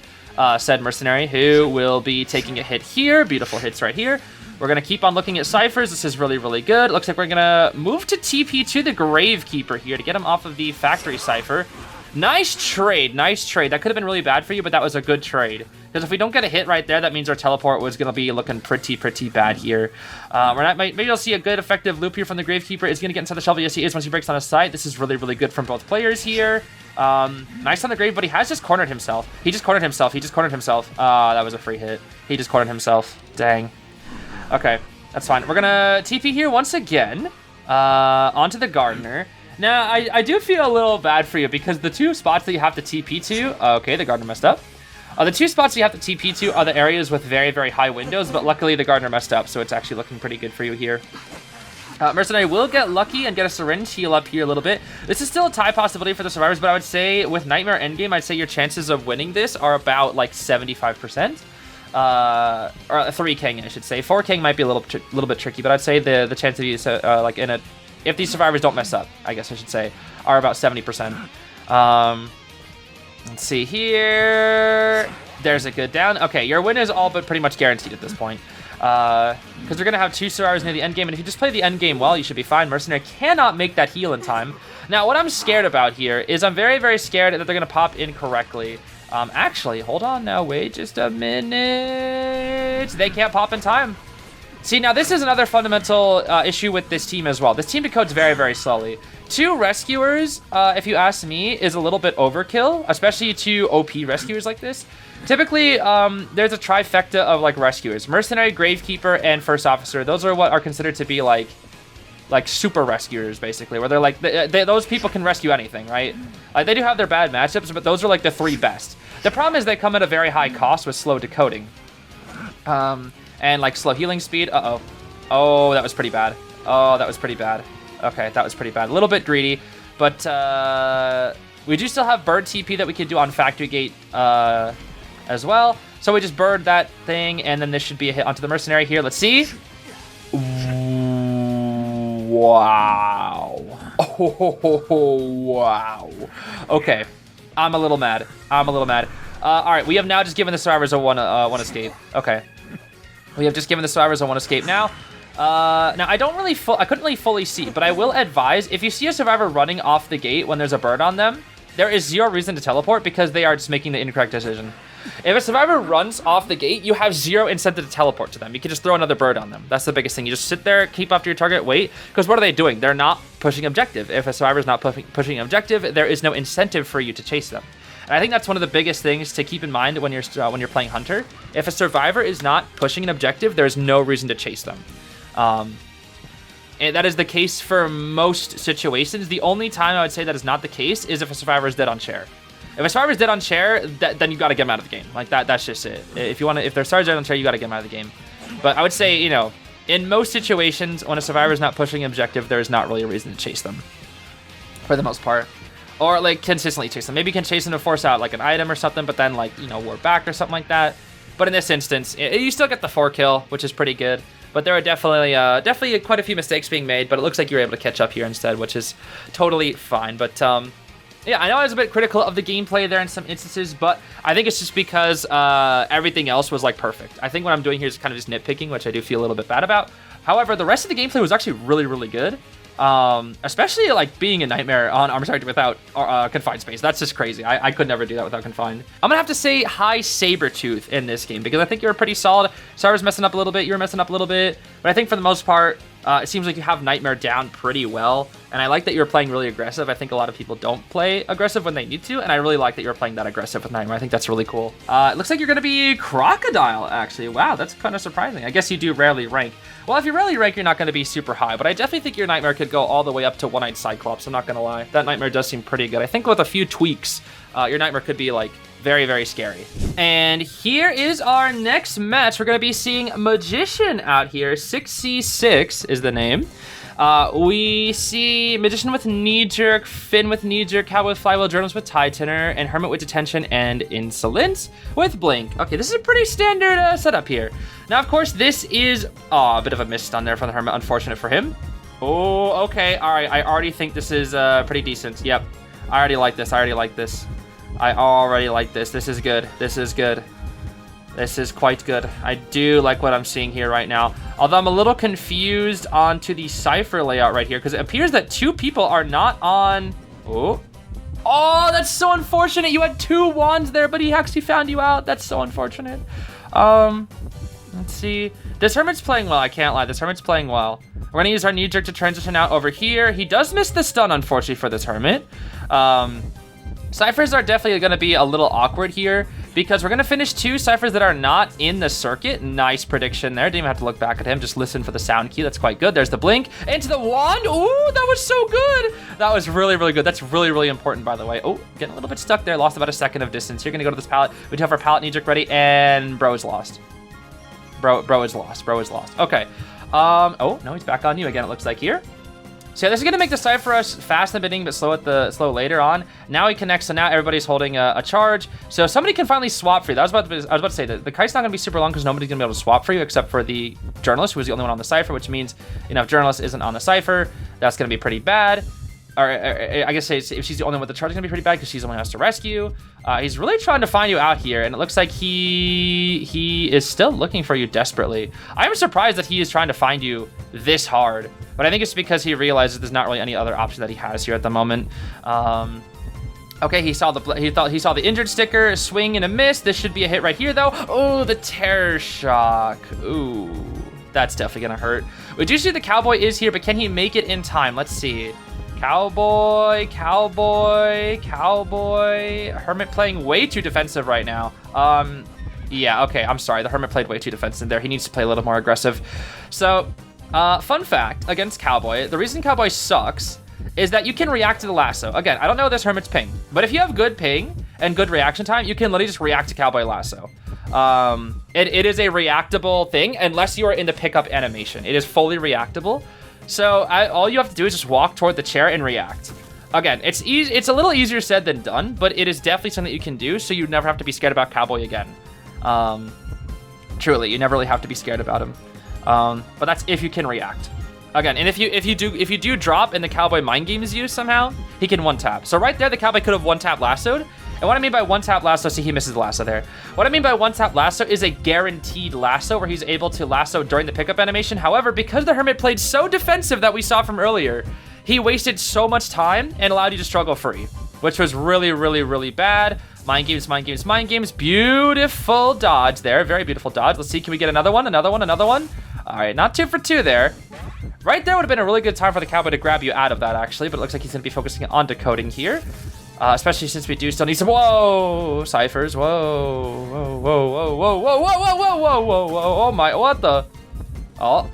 said Mercenary, who will be taking a hit here. Beautiful hits right here. We're going to keep on looking at ciphers. This is really, really good. Looks like we're going to move to TP to the Gravekeeper here to get him off of the factory cipher. Nice trade. Nice trade. That could have been really bad for you, but that was a good trade. Because if we don't get a hit right there, that means our teleport was going to be looking pretty bad here. Maybe you'll see a good, effective loop here from the Gravekeeper. Is going to get inside the shovel. Yes, he is once he breaks on his side. This is really, really good from both players here. Nice on the Grave, but he has just cornered himself. He just cornered himself. That was a free hit. He just cornered himself. Dang. Okay, that's fine. We're gonna TP here once again onto the Gardener. Now, I do feel a little bad for you because the 2 spots that you have to TP to... Okay, the Gardener messed up. The 2 spots you have to TP to are the areas with very, very high windows, but luckily the Gardener messed up, so it's actually looking pretty good for you here. Mercenary will get lucky and get a syringe heal up here a little bit. This is still a tie possibility for the survivors, but I would say with Nightmare Endgame, I'd say your chances of winning this are about like 75%. Or 3King, I should say. 4King might be a little bit tricky, but I'd say the chance of you like in a, if these survivors don't mess up, I guess I should say, are about 70%. Let's see here. There's a good down. Okay, your win is all but pretty much guaranteed at this point. Because we're going to have 2 survivors near the end game, and if you just play the end game well, you should be fine. Mercenary cannot make that heal in time. Now, what I'm scared about here is I'm very, very scared that they're going to pop incorrectly. Actually, hold on now. Wait just a minute. They can't pop in time. See, now this is another fundamental issue with this team as well. This team decodes very, very slowly. 2 rescuers, if you ask me, is a little bit overkill, especially 2 OP rescuers like this. Typically, there's a trifecta of like rescuers: mercenary, gravekeeper, and first officer. Those are what are considered to be like super rescuers, basically, where they're like those people can rescue anything, right? Like they do have their bad matchups, but those are like the 3 best. The problem is they come at a very high cost with slow decoding, and like slow healing speed. Oh, that was pretty bad. Oh, that was pretty bad. Okay, that was pretty bad. A little bit greedy, but we do still have bird TP that we could do on Factory Gate as well. So we just bird that thing, and then this should be a hit onto the mercenary here. Let's see. Wow. Oh, wow. Okay, I'm a little mad. All right, we have now just given the survivors a one escape. Okay, we have just given the survivors a 1 escape now. Now I couldn't really fully see, but I will advise, if you see a survivor running off the gate when there's a bird on them, there is 0 reason to teleport because they are just making the incorrect decision. If a survivor runs off the gate, you have 0 incentive to teleport to them. You can just throw another bird on them. That's the biggest thing. You just sit there, keep after your target, wait, because what are they doing? They're not pushing objective. If a survivor's not pushing objective, there is no incentive for you to chase them. And I think that's one of the biggest things to keep in mind when you're playing Hunter. If a survivor is not pushing an objective, there's no reason to chase them. And that is the case for most situations. The only time I would say that is not the case is if a survivor is dead on chair. If a survivor is dead on chair, then you got to get them out of the game. Like that's just it. If their survivor's dead on chair, you got to get them out of the game. But I would say, you know, in most situations, when a survivor is not pushing an objective, there is not really a reason to chase them, for the most part. Or like consistently chase them. Maybe you can chase them to force out like an item or something, but then like, you know, ward back or something like that. But in this instance, you still get the 4 kill, which is pretty good. But there are definitely quite a few mistakes being made, but it looks like you were able to catch up here instead, which is totally fine. But yeah, I know I was a bit critical of the gameplay there in some instances, but I think it's just because everything else was like perfect. I think what I'm doing here is kind of just nitpicking, which I do feel a little bit bad about. However, the rest of the gameplay was actually really, really good. Especially like being a nightmare on Armor Target without confined space. That's just crazy. I could never do that without confined. I'm gonna have to say hi Sabretooth in this game because I think you're pretty solid. Sarah's messing up a little bit, you're messing up a little bit, but I think for the most part, it seems like you have Nightmare down pretty well, and I like that you're playing really aggressive. I think a lot of people don't play aggressive when they need to, and I really like that you're playing that aggressive with Nightmare. I think that's really cool. It looks like you're gonna be Crocodile, actually. Wow, that's kind of surprising. I guess you do rarely rank. Well, if you rarely rank, you're not gonna be super high, but I definitely think your Nightmare could go all the way up to One-Eyed Cyclops, I'm not gonna lie. That Nightmare does seem pretty good. I think with a few tweaks, your Nightmare could be like very, very scary. And here is our next match. We're gonna be seeing Magician out here. 6C6 is the name. We see Magician with Knee Jerk, Finn with Knee Jerk, Cowboy with Flywheel, Journalist with Tide Turner, and Hermit with Detention and Insolence with Blink. Okay, this is a pretty standard setup here. Now, of course, this is a bit of a misstun there from the Hermit. Unfortunate for him. Oh, okay. All right, I already think this is pretty decent. Yep, I already like this. I already like this. This is good. This is good. This is quite good. I do like what I'm seeing here right now. Although I'm a little confused onto the Cypher layout right here because it appears that 2 people are not on... Oh, that's so unfortunate. You had 2 wands there, but he actually found you out. That's so unfortunate. Let's see. This Hermit's playing well. I can't lie. This Hermit's playing well. We're going to use our Knee Jerk to transition out over here. He does miss the stun, unfortunately, for this Hermit. Cyphers are definitely going to be a little awkward here because we're going to finish 2 Cyphers that are not in the circuit. Nice prediction there. Didn't even have to look back at him. Just listen for the sound cue. That's quite good. There's the blink. Into the wand. Ooh, that was so good. That was really, really good. That's really, really important, by the way. Oh, getting a little bit stuck there. Lost about a second of distance. You're going to go to this pallet. We do have our pallet Knee Jerk ready, and bro is lost. Bro is lost. Okay. Oh, no, he's back on you again, it looks like here. So yeah, this is gonna make the Cypher Rush fast in the beginning, but slow later on. Now he connects, so now everybody's holding a charge. So somebody can finally swap for you. I was about to say that the Kite's not gonna be super long because nobody's gonna be able to swap for you except for the Journalist, who was the only one on the Cypher, which means, you know, if Journalist isn't on the Cypher, that's gonna be pretty bad. Or I guess if she's the only one with the charge, it's gonna be pretty bad because she's the one who has to rescue. He's really trying to find you out here, and it looks like he is still looking for you desperately. I'm surprised that he is trying to find you this hard, but I think it's because he realizes there's not really any other option that he has here at the moment. Okay, he saw the injured sticker, swing and a miss. This should be a hit right here though. Oh, the Terror Shock. Ooh. That's definitely gonna hurt. We do see the cowboy is here, but can he make it in time? Let's see. Cowboy. Hermit playing way too defensive right now. Yeah, okay, I'm sorry. The Hermit played way too defensive there. He needs to play a little more aggressive. So, fun fact against Cowboy, the reason Cowboy sucks is that you can react to the lasso. Again, I don't know this Hermit's ping, but if you have good ping and good reaction time, you can literally just react to Cowboy lasso. It is a reactable thing unless you are in the pickup animation. It is fully reactable. So all you have to do is just walk toward the chair and react. Again, it's easy. It's a little easier said than done, but it is definitely something that you can do, so you never have to be scared about Cowboy again. Truly, you never really have to be scared about him. But that's if you can react. Again, and if you do drop and the Cowboy mind game is used somehow, he can one tap. So right there, the Cowboy could have one tap lassoed. And what I mean by one tap lasso, see, he misses the lasso there. What I mean by one tap lasso is a guaranteed lasso where he's able to lasso during the pickup animation. However, because the Hermit played so defensive that we saw from earlier, he wasted so much time and allowed you to struggle free, which was really, really, really bad. Mind games, mind games, mind games. Beautiful dodge there. Very beautiful dodge. Let's see, can we get another one? Another one, another one? All right, not 2 for 2 there. Right there would have been a really good time for the Cowboy to grab you out of that, actually, but it looks like he's going to be focusing on decoding here, especially since we do still need some, whoa, ciphers, whoa, whoa, whoa, whoa, whoa, whoa, whoa, whoa, whoa, whoa, whoa, whoa, oh my, what the, oh,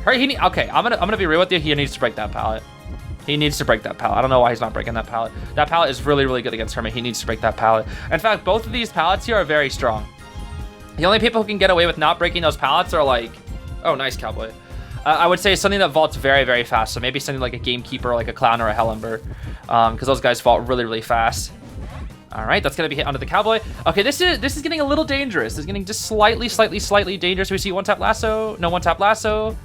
hurry, okay, I'm gonna be real with you, he needs to break that pallet. He needs to break that pallet. I don't know why he's not breaking that pallet. That pallet is really, really good against Hermit. He needs to break that pallet. In fact, both of these pallets here are very strong. The only people who can get away with not breaking those pallets are like, oh, nice Cowboy. I would say something that vaults very, very fast. So maybe something like a Gamekeeper, like a Clown or a Hellember, because those guys vault really, really fast. All right, that's gonna be hit onto the Cowboy. Okay, this is getting a little dangerous. This is getting just slightly dangerous. We see one tap lasso, no one tap lasso.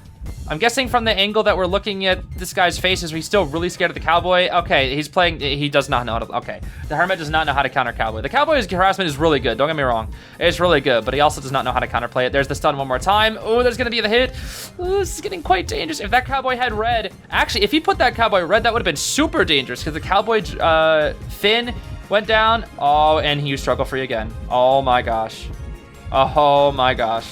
I'm guessing from the angle that we're looking at this guy's face is he's still really scared of the Cowboy. Okay, he's playing, he does not know how to, okay. The Hermit does not know how to counter Cowboy. The Cowboy's harassment is really good, don't get me wrong. It's really good, but he also does not know how to counterplay it. There's the stun one more time. Oh, there's gonna be the hit. Ooh, this is getting quite dangerous. If that Cowboy had red, actually, if he put that Cowboy red, that would have been super dangerous because the Cowboy fin went down. Oh, and he struggle free again. Oh my gosh. Oh my gosh.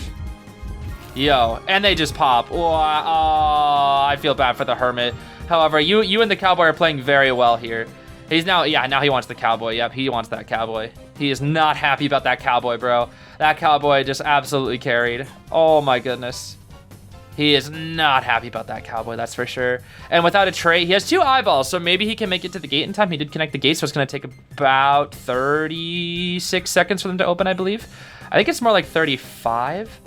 Yo, and they just pop. Oh, I feel bad for the Hermit. However, you and the Cowboy are playing very well here. He's now, yeah, now he wants the Cowboy. Yep, he wants that Cowboy. He is not happy about that Cowboy, bro. That Cowboy just absolutely carried. Oh my goodness. He is not happy about that Cowboy, that's for sure. And without a tray, he has 2 eyeballs, so maybe he can make it to the gate in time. He did connect the gate, so it's going to take about 36 seconds for them to open, I believe. I think it's more like 35.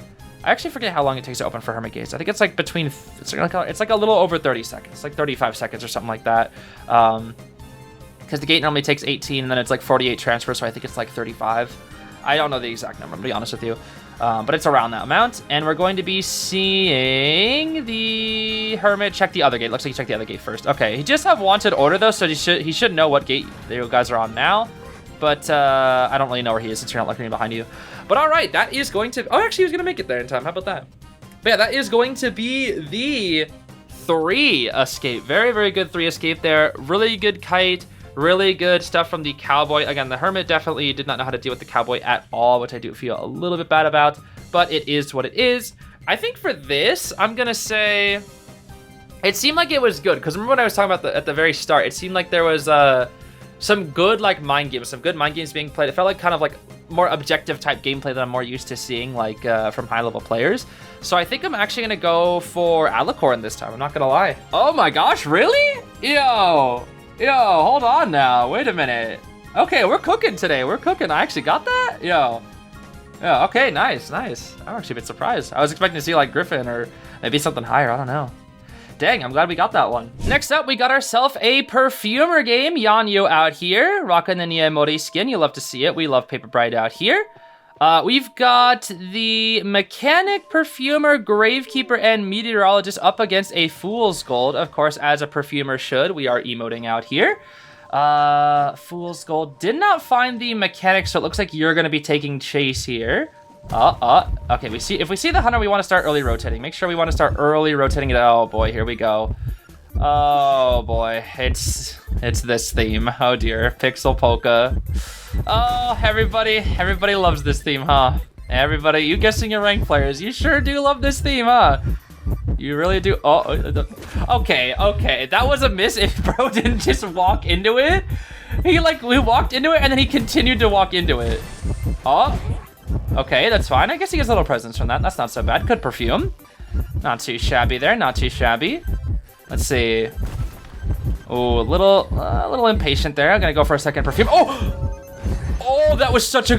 I actually forget how long it takes to open for Hermit Gates. I think it's like between, it's like a little over 30 seconds. It's like 35 seconds or something like that. Because the gate normally takes 18 and then it's like 48 transfers, so I think it's like 35. I don't know the exact number, I'm gonna be honest with you. But it's around that amount. And we're going to be seeing the Hermit check the other gate. Looks like he checked the other gate first. Okay, he just have wanted order though, so he should know what gate you guys are on now. But I don't really know where he is since you're not looking behind you. But all right, that is going to, oh, actually he was gonna make it there in time. How about that? But yeah, that is going to be the 3 escape. Very, very good 3 escape there. Really good Kite, really good stuff from the Cowboy. Again, the Hermit definitely did not know how to deal with the Cowboy at all, which I do feel a little bit bad about, but it is what it is. I think for this, I'm gonna say, it seemed like it was good, because remember when I was talking about at the very start, it seemed like there was some good like mind games, some good mind games being played. It felt like kind of like more objective type gameplay that I'm more used to seeing like from high level players. So I think I'm actually gonna go for Alicorn this time, I'm not gonna lie. Oh my gosh, really? Yo, hold on now, wait a minute. Okay, we're cooking today, we're cooking. I actually got that? Yo, okay, nice. I'm actually a bit surprised. I was expecting to see like Griffin or maybe something higher, I don't know. Dang, I'm glad we got that one. Next up, we got ourselves a Perfumer game. Yanya out here, rocking the Nia Mori skin. You love to see it. We love Paper Bride out here. We've got the Mechanic, Perfumer, Gravekeeper, and Meteorologist up against a Fool's Gold. Of course, as a Perfumer should. We are emoting out here. Fool's Gold. Did not find the Mechanic, so it looks like you're going to be taking chase here. Okay, if we see the Hunter, we want to start early rotating. Make sure we want to start early rotating it. Oh boy, here we go. Oh boy, it's this theme. Oh dear, Pixel Polka. Oh, everybody loves this theme, huh? Everybody, you guessing your rank players. You sure do love this theme, huh? You really do. Oh, okay. That was a miss if bro didn't just walk into it. We walked into it and then he continued to walk into it. Oh, okay, that's fine. I guess he gets a little presents from that. That's not so bad. Good perfume. Not too shabby there. Not too shabby. Let's see. Oh, a little impatient there. I'm gonna go for a second perfume. Oh, that was such a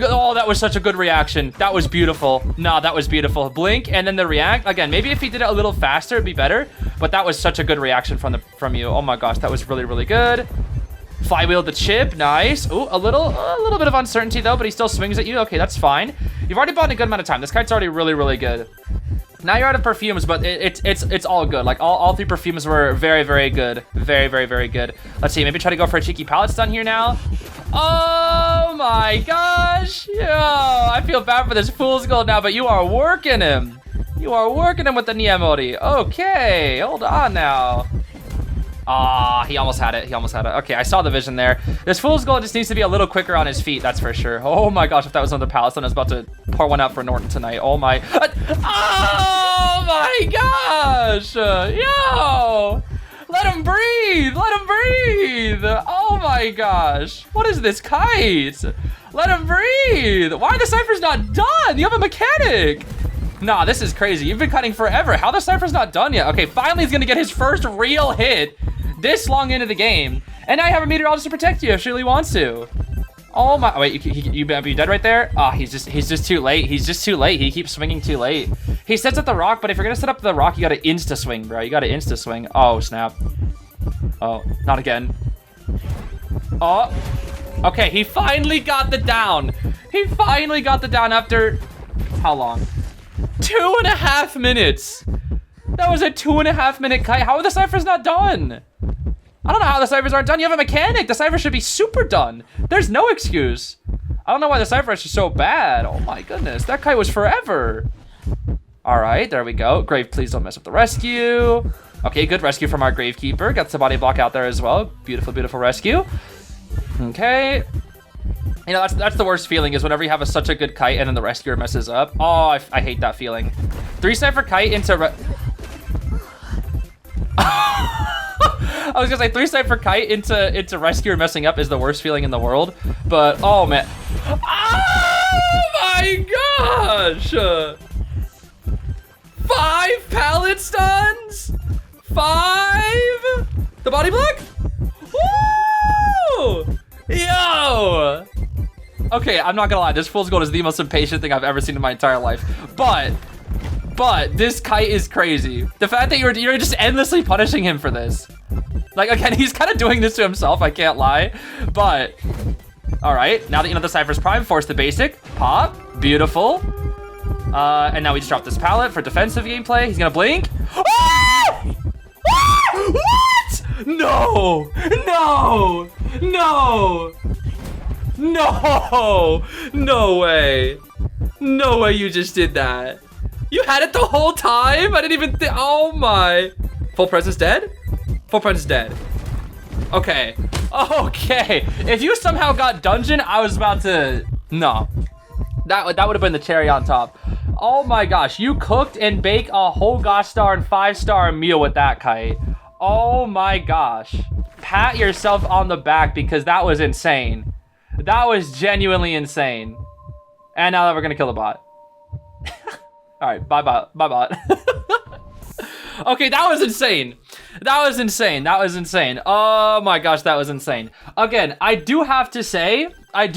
good reaction. That was beautiful. No, that was beautiful. Blink and then the react. Again, maybe if he did it a little faster, it'd be better. But that was such a good reaction from you. Oh my gosh, that was really, really good. Flywheel the chip, nice. Ooh, a little bit of uncertainty though, but he still swings at you. Okay, that's fine. You've already bought a good amount of time. This kite's already really, really good. Now you're out of perfumes, but it's all good. Like all 3 perfumes were very, very good. Very, very, very good. Let's see, maybe try to go for a cheeky palette stun here now. Oh my gosh. Yo, I feel bad for this fool's gold now, but you are working him. You are working him with the Nia Modi. Okay, hold on now. Ah, he almost had it. He almost had it. Okay, I saw the vision there. This fool's gold just needs to be a little quicker on his feet, that's for sure. Oh my gosh, if that was on the palace, then I was about to pour one out for Norton tonight. Oh my. Oh my gosh. Yo. Let him breathe. Let him breathe. Oh my gosh. What is this kite? Let him breathe. Why are the ciphers not done? You have a mechanic. Nah, this is crazy. You've been cutting forever. How the cipher's not done yet? Okay, finally he's gonna get his first real hit this long into the game. And now you have a meteorologist to protect you if she really wants to. Oh my, wait, you dead right there? Ah, he's just too late. He's just too late. He keeps swinging too late. He sets up the rock, but if you're gonna set up the rock, you gotta insta swing, bro. You gotta insta swing. Oh, snap. Oh, not again. Oh, okay, he finally got the down. He finally got the down after, how long? 2.5 minutes. That was a 2.5 minute kite. How are the ciphers not done? I don't know how the ciphers aren't done. You have a mechanic. The cipher should be super done. There's no excuse. I don't know why the cipher is so bad. Oh my goodness, that kite was forever. All right, there we go. Grave, please don't mess up the rescue. Okay, good rescue from our gravekeeper. Got the body block out there as well. Beautiful, beautiful rescue. Okay. You know, that's the worst feeling is whenever you have such a good kite and then the rescuer messes up. Oh, I hate that feeling. 3 cipher kite into... I was gonna say 3 cipher kite into rescuer messing up is the worst feeling in the world. But, oh man. Oh my gosh! 5 pallet stuns? 5? The body block? Woo! Yo! Okay, I'm not gonna lie, this fool's gold is the most impatient thing I've ever seen in my entire life. But this kite is crazy. The fact that you're just endlessly punishing him for this. Like, again, he's kind of doing this to himself, I can't lie. But, all right, now that you know the Cypher's Prime, force the basic. Pop, beautiful. And now we just drop this pallet for defensive gameplay. He's gonna blink. Ah! Ah! What? No, no, no. No, no way. No way you just did that. You had it the whole time? I didn't even think, oh my. Full presence dead? Full presence dead. Okay, okay. If you somehow got dungeon, I was about to, no. That would have been the cherry on top. Oh my gosh, you cooked and baked a whole gosh darn 5-star meal with that kite. Oh my gosh. Pat yourself on the back because that was insane. That was genuinely insane. And now that we're gonna kill the bot. All right, bye bot. Okay, that was insane. That was insane. That was insane. Oh my gosh, that was insane. Again, I do have to say, I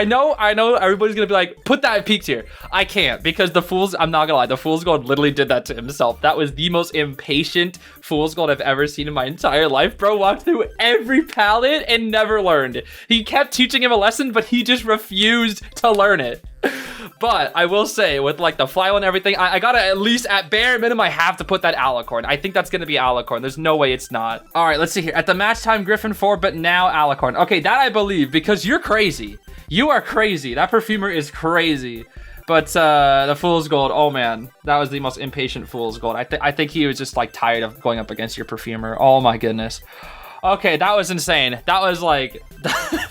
know everybody's gonna be like, put that peak tier. I can't because the fools, I'm not gonna lie, the fool's gold literally did that to himself. That was the most impatient fool's gold I've ever seen in my entire life. Bro walked through every palette and never learned. He kept teaching him a lesson, but he just refused to learn it. But I will say, with like the flywheel and everything, I gotta at least, at bare minimum, I have to put that alicorn. I think that's gonna be alicorn. There's no way it's not. All right, let's see here. At the match time, Griffin 4, but now alicorn. Okay, that I believe because you're crazy. You are crazy. That perfumer is crazy. But the fool's gold, oh man, that was the most impatient fool's gold. I think he was just like tired of going up against your perfumer. Oh my goodness. Okay, that was insane. That was like,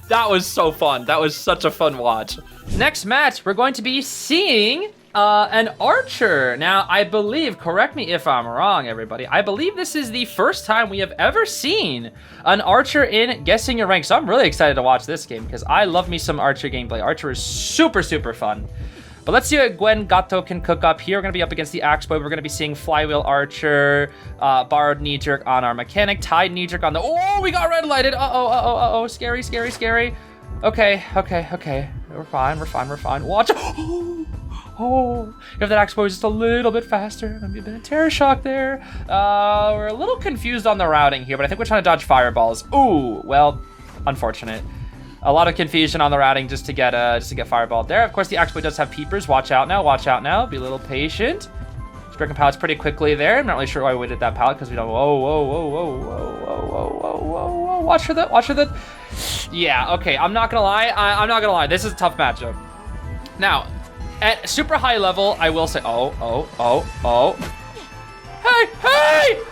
that was so fun. That was such a fun watch. Next match, we're going to be seeing an archer. Now, I believe, correct me if I'm wrong, everybody, I believe this is the first time we have ever seen an archer in Guessing Your Rank. So I'm really excited to watch this game because I love me some archer gameplay. Archer is super, super fun. But let's see what Gwengato can cook up here. We're gonna be up against the Axe Boy. We're gonna be seeing Flywheel Archer, Borrowed Knee Jerk on our Mechanic, Tied Knee Jerk on the, oh, we got red lighted. Uh-oh, scary, scary, scary. Okay. We're fine. Watch. Oh, if that Axe Boy was just a little bit faster, maybe a bit of terror shock there. We're a little confused on the routing here, but I think we're trying to dodge fireballs. Ooh, well, unfortunate. A lot of confusion on the routing just to get fireballed there. Of course, the Axe Boy does have peepers. Watch out now. Be a little patient. He's breaking pallets pretty quickly there. I'm not really sure why we waited that pallet because we don't. Whoa. Watch for the. Yeah. Okay. I'm not gonna lie. This is a tough matchup. Now, at super high level, I will say. Oh.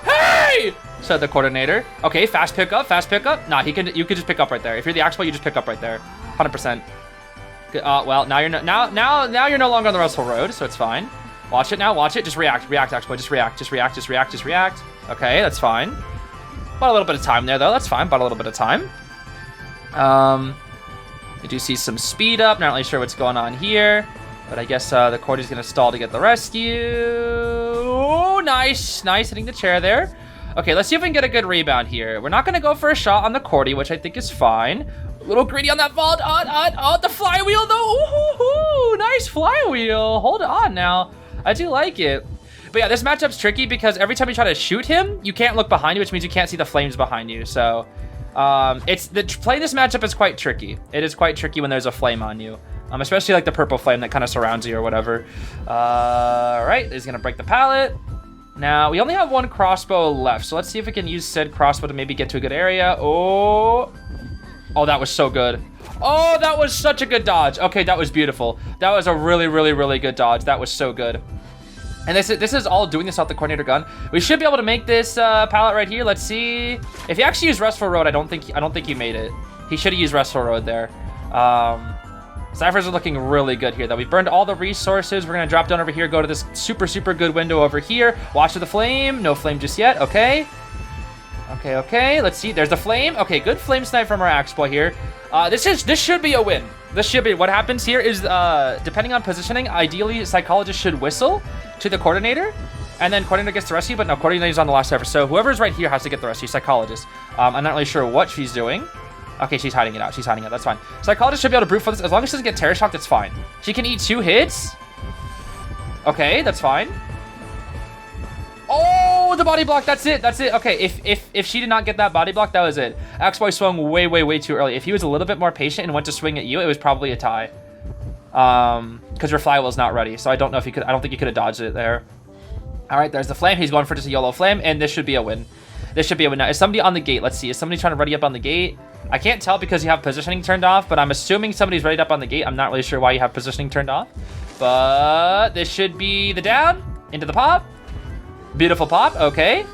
Hey! Said the coordinator. Okay, fast pickup. Nah, you could just pick up right there. If you're the Axe Boy, you just pick up right there. 100%. Well, now you're now you're no longer on the Russell Road, so it's fine. Watch it. Just react, Axe Boy. Just react. Okay, that's fine. Bought a little bit of time there, though. That's fine. Bought a little bit of time. You do see some speed up. Not really sure what's going on here, but I guess the Cordy's gonna stall to get the rescue. Oh, nice, hitting the chair there. Okay, let's see if we can get a good rebound here. We're not gonna go for a shot on the Cordy, which I think is fine. A little greedy on that vault. The flywheel though. Ooh, nice flywheel. Hold on now. I do like it. But yeah, this matchup's tricky because every time you try to shoot him, you can't look behind you, which means you can't see the flames behind you. So playing this matchup is quite tricky. It is quite tricky when there's a flame on you. Especially like the purple flame that kind of surrounds you or whatever. All right, he's gonna break the pallet. Now, we only have one crossbow left, so let's see if we can use said crossbow to maybe get to a good area. Oh, that was so good. Oh, that was such a good dodge. Okay, that was beautiful. That was a really, really, really good dodge. That was so good. And this is all doing this off the coordinator gun. We should be able to make this pallet right here. Let's see. If he actually used Restful Road, I don't think he made it. He should have used Restful Road there. Ciphers are looking really good here, though. We burned all the resources. We're going to drop down over here, go to this super, super good window over here. Watch for the flame. No flame just yet. Okay. Let's see. There's the flame. Okay, good flame snipe from our Axe Boy here. This should be a win. This should be. What happens here is, depending on positioning, ideally, Psychologist should whistle to the coordinator, and then coordinator gets the rescue, but no, coordinator's on the last server. So whoever's right here has to get the rescue. Psychologist. I'm not really sure what she's doing. Okay, she's hiding it out. That's fine. Psychologist should be able to brute force this. As long as she doesn't get terror shocked, it's fine. She can eat 2 hits. Okay, that's fine. Oh, the body block. That's it. Okay, if she did not get that body block, that was it. Axe Boy swung way too early. If he was a little bit more patient and went to swing at you, it was probably a tie. Because your flywheel's not ready. So I don't know if he could. I don't think he could have dodged it there. All right, there's the flame. He's going for just a YOLO flame, and this should be a win. Now, is somebody on the gate? Let's see. Is somebody trying to ready up on the gate? I can't tell because you have positioning turned off, but I'm assuming somebody's ready up on the gate. I'm not really sure why you have positioning turned off, but this should be the down into the pop. Beautiful pop. Okay.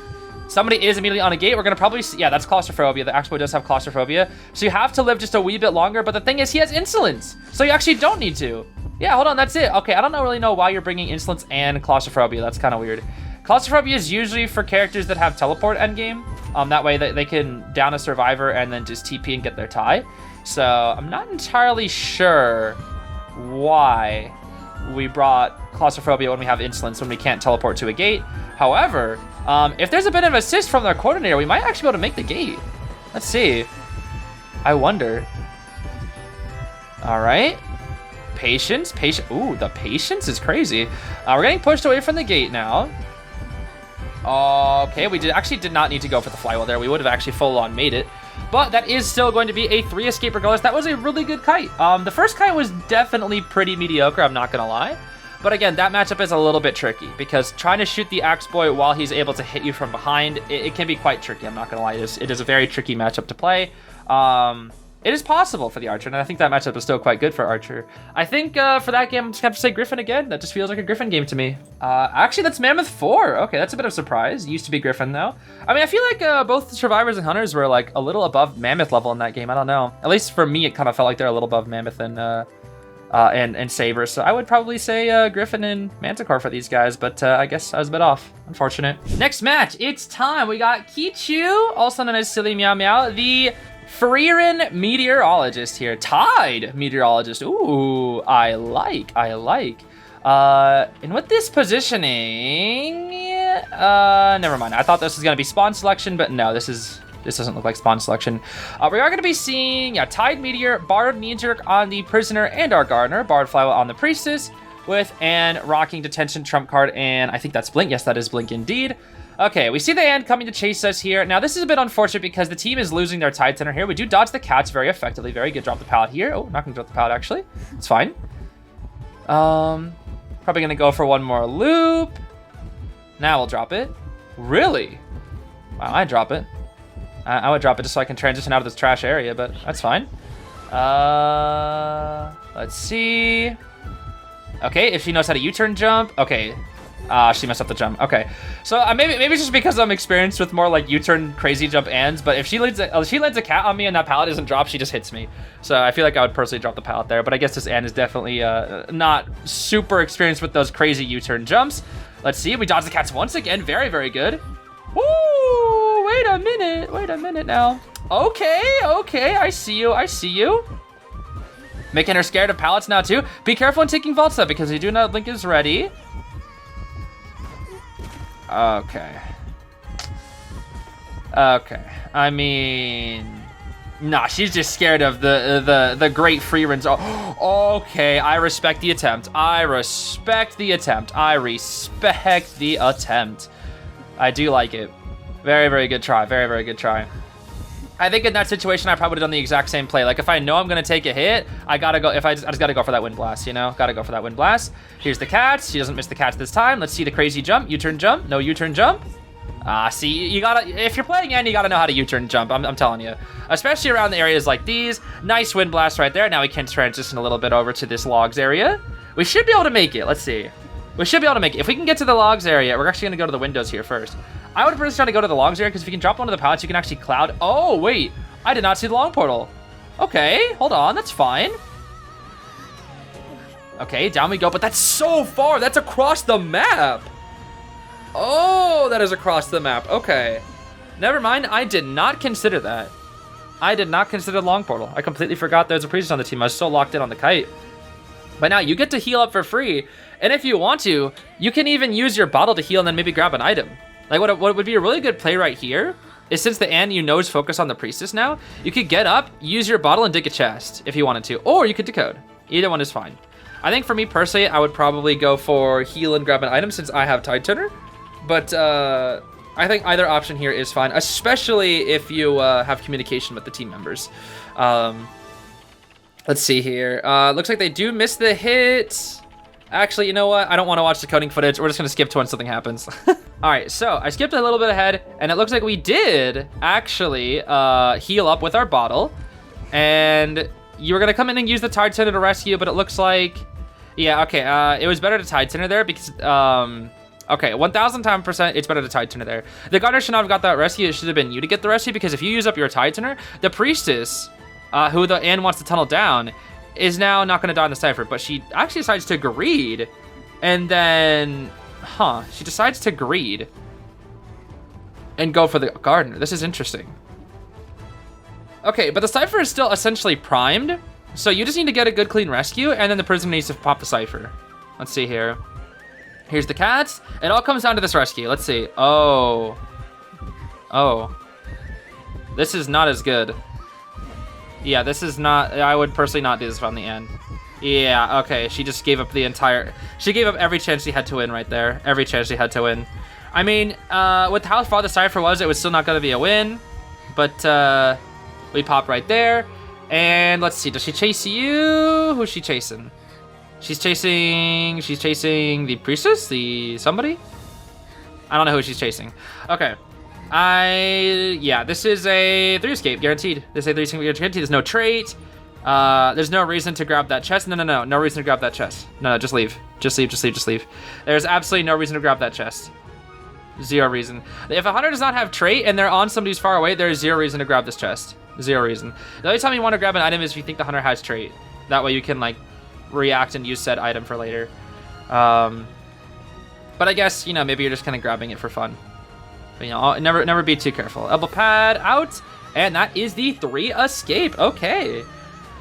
Somebody is immediately on a gate. We're going to probably see, yeah, that's claustrophobia. The Axe Boy does have claustrophobia. So you have to live just a wee bit longer, but the thing is he has insolence. So you actually don't need to. Yeah, hold on. That's it. Okay, I don't really know why you're bringing insolence and claustrophobia. That's kind of weird. Claustrophobia is usually for characters that have teleport endgame. That way they can down a survivor and then just TP and get their tie. So I'm not entirely sure why we brought claustrophobia when we have insolence when we can't teleport to a gate. However, if there's a bit of assist from their coordinator, we might actually be able to make the gate. Let's see. I wonder. All right. Patience. Ooh, the patience is crazy. We're getting pushed away from the gate now. Okay, we actually did not need to go for the flywheel there. We would have actually full-on made it. But that is still going to be a 3 escape regardless. That was a really good kite. The first kite was definitely pretty mediocre, I'm not going to lie. But again, that matchup is a little bit tricky because trying to shoot the Axe Boy while he's able to hit you from behind, it can be quite tricky, I'm not going to lie. It is a very tricky matchup to play. it is possible for the Archer, and I think that matchup is still quite good for Archer. I think for that game, I'm just gonna have to say Griffin again. That just feels like a Griffin game to me. Actually, that's Mammoth 4. Okay, that's a bit of a surprise. Used to be Griffin, though. I mean, I feel like both Survivors and Hunters were like a little above Mammoth level in that game. I don't know. At least for me, it kind of felt like they're a little above Mammoth and Saber. So I would probably say Griffin and Manticore for these guys, but I guess I was a bit off. Unfortunate. Next match, it's time. We got Kichew, also known as Silly Meow Meow, the Freerin Meteorologist here. Tide Meteorologist. Ooh, I like. And with this positioning, never mind. I thought this was gonna be spawn selection, but no, this doesn't look like spawn selection. We are gonna be seeing, Tide Meteor, Bard Knee-Jerk on the Prisoner and our Gardener, Bard Flywheel on the Priestess, with an Rocking Detention trump card, and I think that's Blink. Yes, that is Blink indeed. Okay, we see the Ant coming to chase us here. Now, this is a bit unfortunate because the team is losing their Tide Center here. We do dodge the cats very effectively. Very good. Drop the pallet here. Oh, not gonna drop the pallet, actually. It's fine. Probably gonna go for one more loop. Now we'll drop it. Really? Wow, I'd drop it. I would drop it just so I can transition out of this trash area, but that's fine. Let's see. Okay, if she knows how to U-turn jump. Okay. She messed up the jump. Okay, so maybe it's just because I'm experienced with more like U-turn crazy jump ands. But if she lands a cat on me and that pallet isn't dropped, she just hits me. So I feel like I would personally drop the pallet there. But I guess this and is definitely not super experienced with those crazy U-turn jumps. Let's see. We dodge the cats once again. Very, very good. Woo! Wait a minute now. Okay. I see you. Making her scared of pallets now too. Be careful when taking vaults though, because you do know Link is ready. Okay. I mean, nah, she's just scared of the great free runs. Oh, okay, I respect the attempt. I do like it. Very, very good try. Very good try. I think in that situation, I probably would have done the exact same play. Like if I know I'm gonna take a hit, I just gotta go for that wind blast, you know? Gotta go for that wind blast. Here's the cats. She doesn't miss the cats this time. Let's see the crazy jump. U-turn jump. No U-turn jump. See, you gotta, if you're playing N, you gotta know how to U-turn jump. I'm telling you. Especially around the areas like these. Nice wind blast right there. Now we can transition a little bit over to this logs area. We should be able to make it. Let's see. We should be able to make it. If we can get to the logs area, we're actually gonna go to the windows here first. I would personally try to go to the logs area because if you can drop one of the pallets, you can actually cloud. Oh, wait. I did not see the long portal. Okay, hold on. That's fine. Okay, down we go. But that's so far. That's across the map. Oh, that is across the map. Okay. Never mind. I did not consider that. I did not consider the long portal. I completely forgot there was a priest on the team. I was so locked in on the kite. But now you get to heal up for free. And if you want to, you can even use your bottle to heal and then maybe grab an item. Like what would be a really good play right here is since the Anne you know is focused on the priestess now, you could get up, use your bottle and dig a chest if you wanted to, or you could decode. Either one is fine. I think for me personally, I would probably go for heal and grab an item since I have Tide Turner. But I think either option here is fine, especially if you have communication with the team members. Let's see here. Looks like they do miss the hit. Actually, you know what? I don't want to watch the coding footage. We're just going to skip to when something happens. All right, so I skipped a little bit ahead, and it looks like we did actually heal up with our bottle. And you were going to come in and use the Tide Center to rescue, but it looks like... Yeah, okay, it was better to Tide Center there because... Okay, 1,000% it's better to Tide Turner there. The Gardener should not have got that rescue. It should have been you to get the rescue because if you use up your Tide Turner, the Priestess, who the Anne wants to tunnel down, is now not going to die in the Cypher. But she actually decides to greed. And then... She decides to greed. And go for the Gardener. This is interesting. Okay, but the Cypher is still essentially primed. So you just need to get a good clean rescue. And then the prisoner needs to pop the Cypher. Let's see here. Here's the cats. It all comes down to this rescue. Let's see. Oh. This is not as good. Yeah, this is not... I would personally not do this from the end. Yeah, okay. She just gave up the entire... She gave up every chance she had to win right there. Every chance she had to win. I mean, with how far the Cypher was, it was still not going to be a win. But we pop right there. And let's see. Does she chase you? Who's she chasing? She's chasing the Priestess? Somebody? I don't know who she's chasing. Okay. Yeah, this is a 3 escape, guaranteed. This is a 3 escape guaranteed. There's no trait. There's no reason to grab that chest. No reason to grab that chest. No, just leave. Just leave. There's absolutely no reason to grab that chest. Zero reason. If a hunter does not have trait and they're on somebody who's far away, there is zero reason to grab this chest. Zero reason. The only time you want to grab an item is if you think the hunter has trait. That way you can like react and use said item for later. But I guess, you know, maybe you're just kind of grabbing it for fun. But, you know, never be too careful. Elbow pad out, and that is the 3 escape. Okay.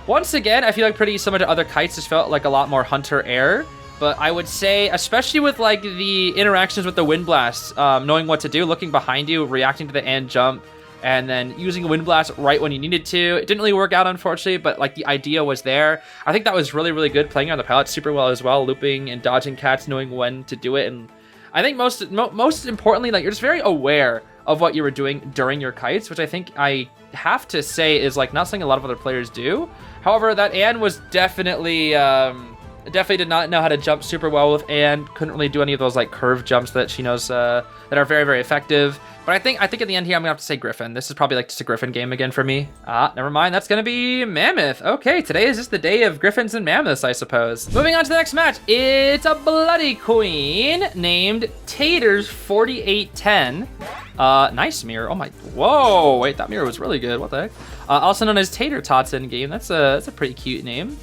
Once again, I feel like pretty similar to other kites, this felt like a lot more hunter air. But I would say, especially with like the interactions with the wind blast, knowing what to do, looking behind you, reacting to the and jump, and then using a wind blast right when you needed to. It didn't really work out, unfortunately, but like the idea was there. I think that was really, really good, playing on the palette super well as well, looping and dodging cats, knowing when to do it. And I think most importantly, like you're just very aware of what you were doing during your kites, which I think I have to say is like not something a lot of other players do. However, that and was definitely did not know how to jump super well with, and couldn't really do any of those like curve jumps that she knows that are very, very effective. But I think in the end here, I'm gonna have to say Griffin. This is probably like just a Griffin game again for me. Never mind. That's gonna be Mammoth. Okay, today is just the day of Griffins and Mammoths, I suppose. Moving on to the next match. It's a bloody queen named Taters 4810. Nice mirror. Oh my. Whoa. Wait, that mirror was really good. What the heck? Also known as Tater Tots in game. That's a pretty cute name.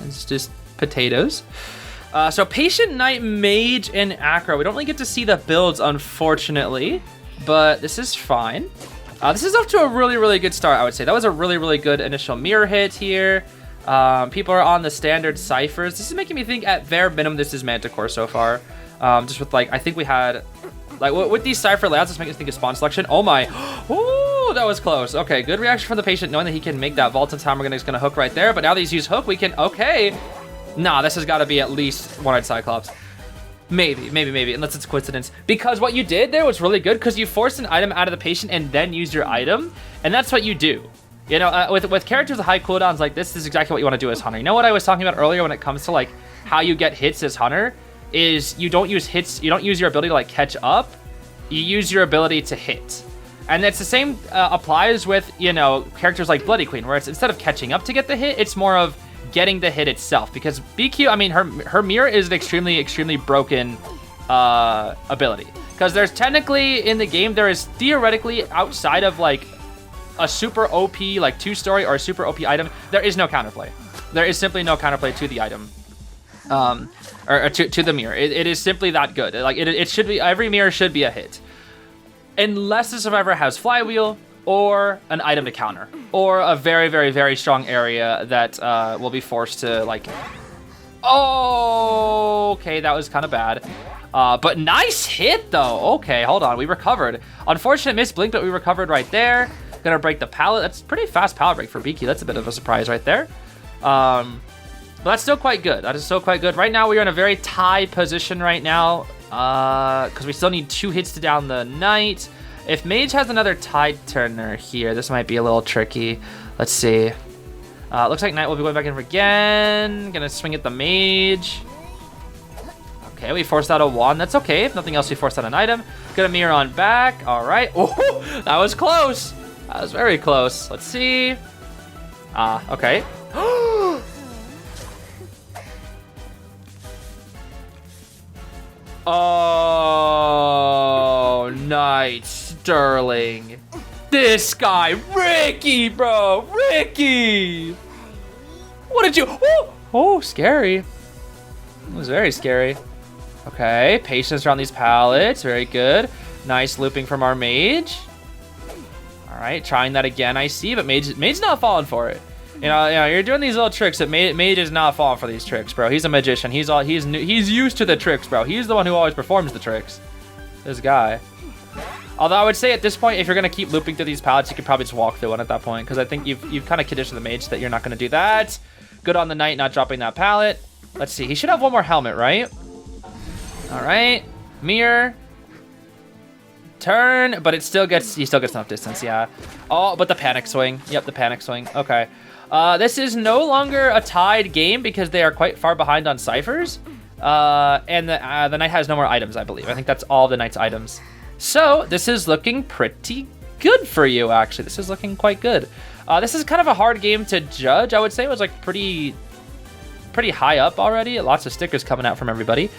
It's just potatoes. So Patient Knight, Mage, and Acro. We don't really get to see the builds, unfortunately, but this is fine. This is off to a really, really good start, I would say. That was a really, really good initial mirror hit here. People are on the standard ciphers. This is making me think at bare minimum this is Manticore so far. Just with like, I think we had, like with these cipher layouts, this makes me think of spawn selection. Oh my, ooh, that was close. Okay, good reaction from the Patient, knowing that he can make that vault in time. We're just gonna hook right there, but now that he's used hook, we can, okay. Nah, this has got to be at least one-eyed Cyclops. Maybe, unless it's coincidence. Because what you did there was really good, because you forced an item out of the Patient and then used your item, and that's what you do. You know, with characters with high cooldowns like this is exactly what you want to do as Hunter. You know what I was talking about earlier when it comes to like how you get hits as Hunter? Is you don't use hits, you don't use your ability to like catch up, you use your ability to hit. And it's the same applies with, you know, characters like Bloody Queen, where it's instead of catching up to get the hit, it's more of getting the hit itself, because BQ, I mean, her mirror is an extremely broken ability, because there's technically in the game, there is theoretically outside of like a super OP like 2-story or a super OP item, there is no counterplay. There is simply no counterplay to the item, or to the mirror. It is simply that good. Like it should be, every mirror should be a hit, unless the survivor has flywheel or an item to counter, or a very strong area that will be forced to like, oh, okay, that was kind of bad. But nice hit though. Okay, hold on, we recovered. Unfortunate miss blink, but we recovered right there. Gonna break the pallet. That's pretty fast pallet break for BQ. That's a bit of a surprise right there. But that's still quite good. That is still quite good. Right now, we are in a very tie position right now, because we still need 2 hits to down the Knight. If Mage has another Tide Turner here, this might be a little tricky. Let's see. Looks like Knight will be going back in again. Gonna swing at the Mage. Okay, we forced out a wand. That's okay. If nothing else, we forced out an item. Gonna mirror on back. All right. Oh, that was close. That was very close. Let's see. Okay. Oh, Knight Sterling. This guy, Ricky, bro. Ricky. What did you... Oh, scary. It was very scary. Okay, patience around these pallets. Very good. Nice looping from our Mage. All right, trying that again, I see, but Mage's not falling for it. You know, you're doing these little tricks. That Mage is not falling for these tricks, bro. He's a magician. He's used to the tricks, bro. He's the one who always performs the tricks. This guy. Although I would say at this point, if you're gonna keep looping through these pallets, you could probably just walk through one at that point, because I think you've kind of conditioned the Mage that you're not gonna do that. Good on the Knight, not dropping that pallet. Let's see. He should have one more helmet, right? All right. Mirror. Turn, but he still gets enough distance, yeah. Oh, but the panic swing. Yep, the panic swing. Okay. This is no longer a tied game because they are quite far behind on ciphers. And the Knight has no more items, I believe. I think that's all the Knight's items. So this is looking pretty good for you, actually. This is looking quite good. This is kind of a hard game to judge. I would say it was like pretty high up already. Lots of stickers coming out from everybody.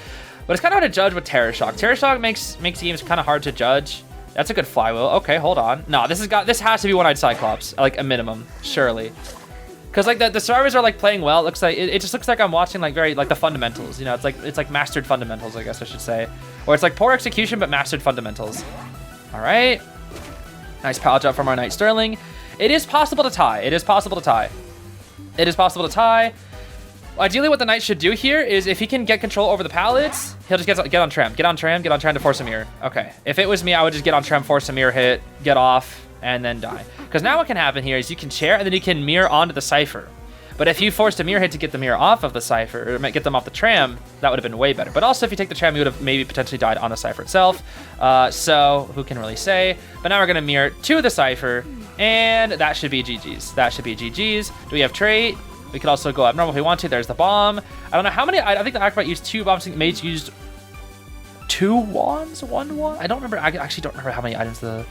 But it's kind of hard to judge with Terror Shock. Terror Shock makes games kind of hard to judge. That's a good flywheel. Okay, hold on. No, this has to be One-Eyed Cyclops, like a minimum, surely. Because like the survivors are like playing well. It looks like it just looks like I'm watching like the fundamentals. You know, it's like mastered fundamentals, I guess I should say, or it's like poor execution but mastered fundamentals. All right, nice power jump from our Knight Sterling. It is possible to tie. It is possible to tie. It is possible to tie. Ideally, what the Knight should do here is if he can get control over the pallets, he'll just get on Tram. Get on Tram to force a mirror. Okay, if it was me, I would just get on Tram, force a mirror hit, get off, and then die. Because now what can happen here is you can chair and then you can mirror onto the Cypher. But if you forced a mirror hit to get the mirror off of the Cypher, or get them off the Tram, that would have been way better. But also if you take the Tram, you would have maybe potentially died on the Cypher itself. So who can really say? But now we're gonna mirror to the Cypher, and that should be GG's. That should be GG's. Do we have trait? We could also go abnormal if we want to. There's the bomb. I don't know how many. I think the Acrobat used 2 bombs. I think Mage used 2 wands, 1 wand. I don't remember. I actually don't remember how many items the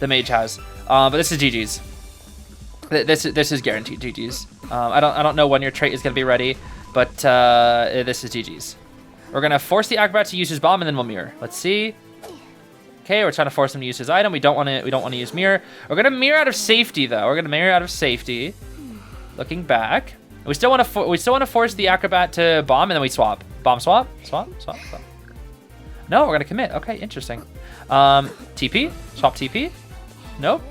Mage has. But this is GG's. This is guaranteed GG's. I don't know when your trait is gonna be ready, but this is GG's. We're gonna force the Acrobat to use his bomb and then we'll mirror. Let's see. Okay, we're trying to force him to use his item. We don't want to use mirror. We're gonna mirror out of safety though. We're gonna mirror out of safety. Looking back, we still want to force the Acrobat to bomb, and then we swap. Bomb swap, swap. No, we're gonna commit. Okay, interesting. TP, swap TP. Nope.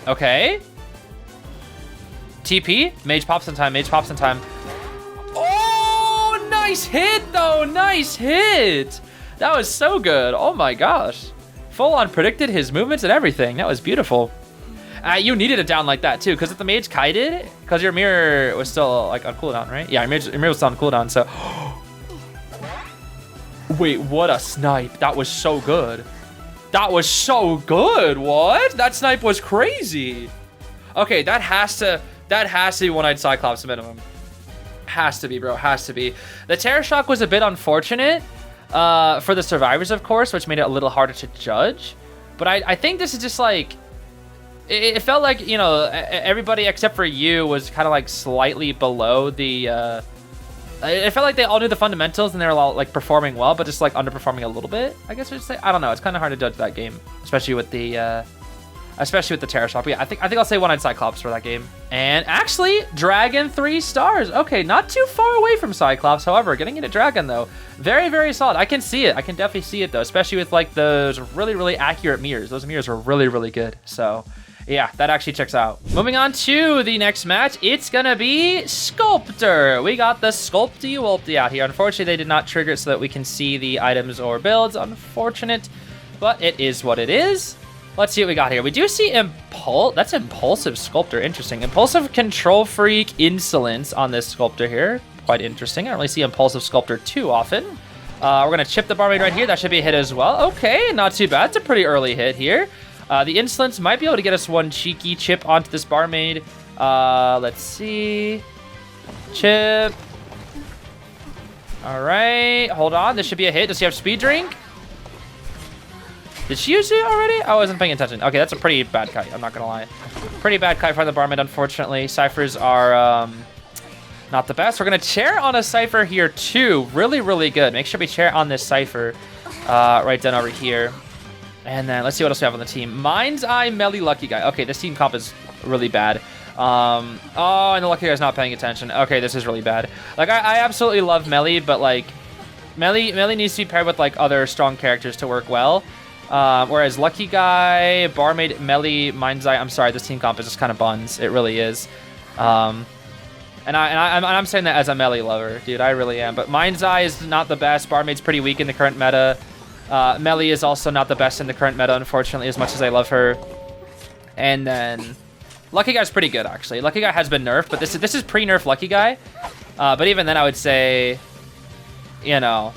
Okay. TP, Mage pops in time. Oh, nice hit though. Nice hit. That was so good. Oh my gosh. Full on predicted his movements and everything. That was beautiful. You needed it down like that too, because if the Mage kited, because your mirror was still like on cooldown, right? Yeah, your mirror was still on cooldown, so. Wait, what a snipe. That was so good. That was so good. What? That snipe was crazy. Okay, that has to be One-Eyed Cyclops minimum. Has to be, bro. Has to be. The Terror Shock was a bit unfortunate for the survivors, of course, which made it a little harder to judge. But I think this is just like, it felt like, you know, everybody except for you was kind of like slightly below the, it felt like they all knew the fundamentals and they were all like performing well, but just like underperforming a little bit, I guess I should say. I don't know. It's kind of hard to judge that game, especially with the Terror Shock. But yeah, I think I'll say One-Eyed Cyclops for that game. And actually, Dragon 3 stars. Okay, not too far away from Cyclops. However, getting into Dragon though, very, very solid. I can see it. I can definitely see it though, especially with like those really, really accurate mirrors. Those mirrors were really, really good. So yeah, that actually checks out. Moving on to the next match, it's gonna be Sculptor. We got the Sculpty-Wulpty out here. Unfortunately, they did not trigger it so that we can see the items or builds. Unfortunate, but it is what it is. Let's see what we got here. We do see that's Impulsive Sculptor. Interesting. Impulsive Control Freak Insolence on this Sculptor here. Quite interesting. I don't really see Impulsive Sculptor too often. We're gonna chip the barmaid right here. That should be a hit as well. Okay, not too bad. It's a pretty early hit here. The Insolence might be able to get us one cheeky chip onto this barmaid. Let's see. Chip. All right, hold on. This should be a hit. Does she have Speed Drink? Did she use it already? I wasn't paying attention. Okay, that's a pretty bad kite. I'm not gonna lie. Pretty bad kite for the barmaid, unfortunately. Ciphers are not the best. We're gonna chair on a Cypher here too. Really, really good. Make sure we chair on this Cypher right down over here. And then let's see what else we have on the team. Mind's Eye, Melly, Lucky Guy. Okay, this team comp is really bad. Oh, and the Lucky Guy's not paying attention. Okay, this is really bad. Like, I absolutely love Melly, but like, Melly needs to be paired with like other strong characters to work well. Whereas Lucky Guy, Barmaid, Melly, Mind's Eye, I'm sorry, this team comp is just kind of buns. It really is. And I'm saying that as a Melly lover, dude. I really am. But Mind's Eye is not the best. Barmaid's pretty weak in the current meta. Melly is also not the best in the current meta, unfortunately, as much as I love her. And then Lucky Guy's pretty good, actually. Lucky Guy has been nerfed, but this is pre-nerf Lucky Guy. But even then, I would say, you know,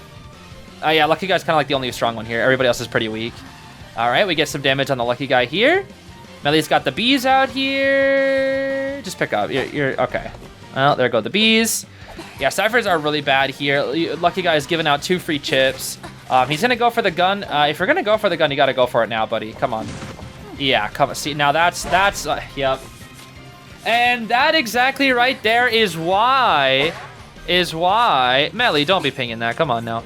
yeah, Lucky Guy's kind of like the only strong one here. Everybody else is pretty weak. All right, we get some damage on the Lucky Guy here. Melly's got the bees out here. Just pick up. You're okay. Well, there go the bees. Yeah, Ciphers are really bad here. Lucky Guy is giving out 2 free chips. He's gonna go for the gun. If you're gonna go for the gun, you gotta go for it now, buddy. Come on. Yeah, come on. See, now that's yep. And that exactly right there is why, Melly, don't be pinging that. Come on now.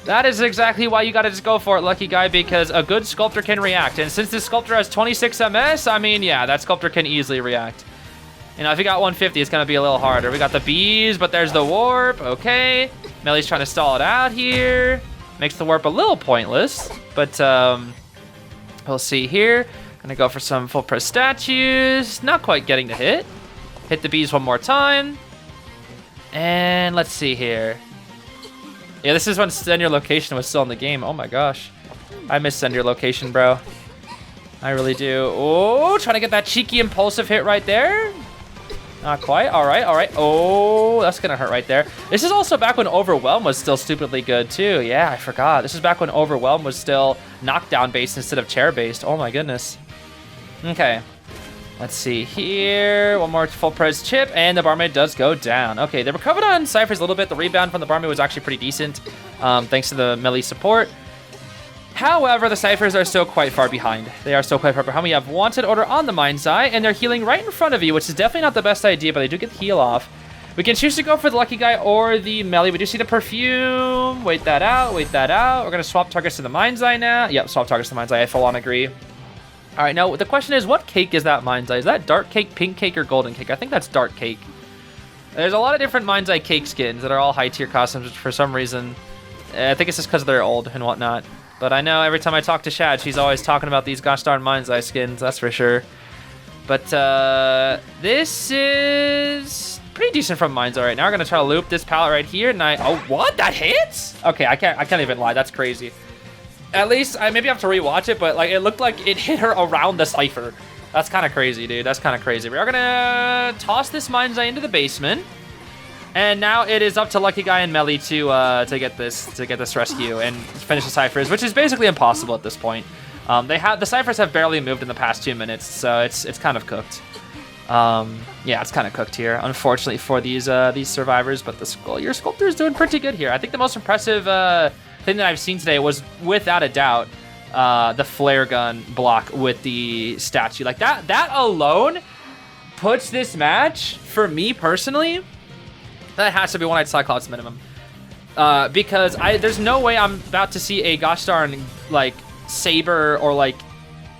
That is exactly why you gotta just go for it, lucky guy, because a good Sculptor can react. And since this Sculptor has 26 MS, I mean, yeah, that Sculptor can easily react. You know, if you got 150, it's gonna be a little harder. We got the bees, but there's the warp. Okay. Melly's trying to stall it out here. Makes the warp a little pointless, but we'll see here. Gonna go for some full press statues. Not quite getting to hit. Hit the bees one more time. And let's see here. Yeah, this is when Send Your Location was still in the game. Oh my gosh. I miss Send Your Location, bro. I really do. Oh, trying to get that cheeky impulsive hit right there. Not quite. All right, all right. Oh, that's going to hurt right there. This is also back when Overwhelm was still stupidly good, too. Yeah, I forgot. This is back when Overwhelm was still knockdown-based instead of chair-based. Oh, my goodness. Okay. Let's see here. One more full pres chip, and the barmaid does go down. Okay, they recovered on Cypher's a little bit. The rebound from the barmaid was actually pretty decent, thanks to the melee support. However, the Cyphers are still quite far behind. They are still quite far behind. We have Wanted Order on the Mind's Eye, and they're healing right in front of you, which is definitely not the best idea, but they do get the heal off. We can choose to go for the Lucky Guy or the melee. We do see the Perfume. Wait that out, wait that out. We're going to swap targets to the Mind's Eye now. Yep, swap targets to the Mind's Eye. I full on agree. All right, now the question is, what cake is that Mind's Eye? Is that dark cake, pink cake, or golden cake? I think that's dark cake. There's a lot of different Mind's Eye cake skins that are all high-tier costumes, which for some reason, I think it's just because they're old and whatnot. But I know every time I talk to Shad, she's always talking about these gosh darn Mind's Eye skins, that's for sure. But this is pretty decent from Mind's Eye right now. We're gonna try to loop this palette right here, and oh, what? That hits? Okay, I can't even lie. That's crazy. At least I maybe have to rewatch it, but like it looked like it hit her around the Cypher. That's kind of crazy, dude. That's kind of crazy. We are gonna toss this Mind's Eye into the basement. And now it is up to Lucky Guy and Melly to get this rescue and finish the Cyphers, which is basically impossible at this point. The Cyphers have barely moved in the past 2 minutes, so it's kind of cooked. Yeah, it's kind of cooked here, unfortunately for these survivors. But your Sculptor is doing pretty good here. I think the most impressive thing that I've seen today was, without a doubt, the flare gun block with the statue. Like that alone puts this match, for me personally, that has to be one-eyed Cyclops minimum. Because there's no way I'm about to see a gosh darn, like, Saber or, like,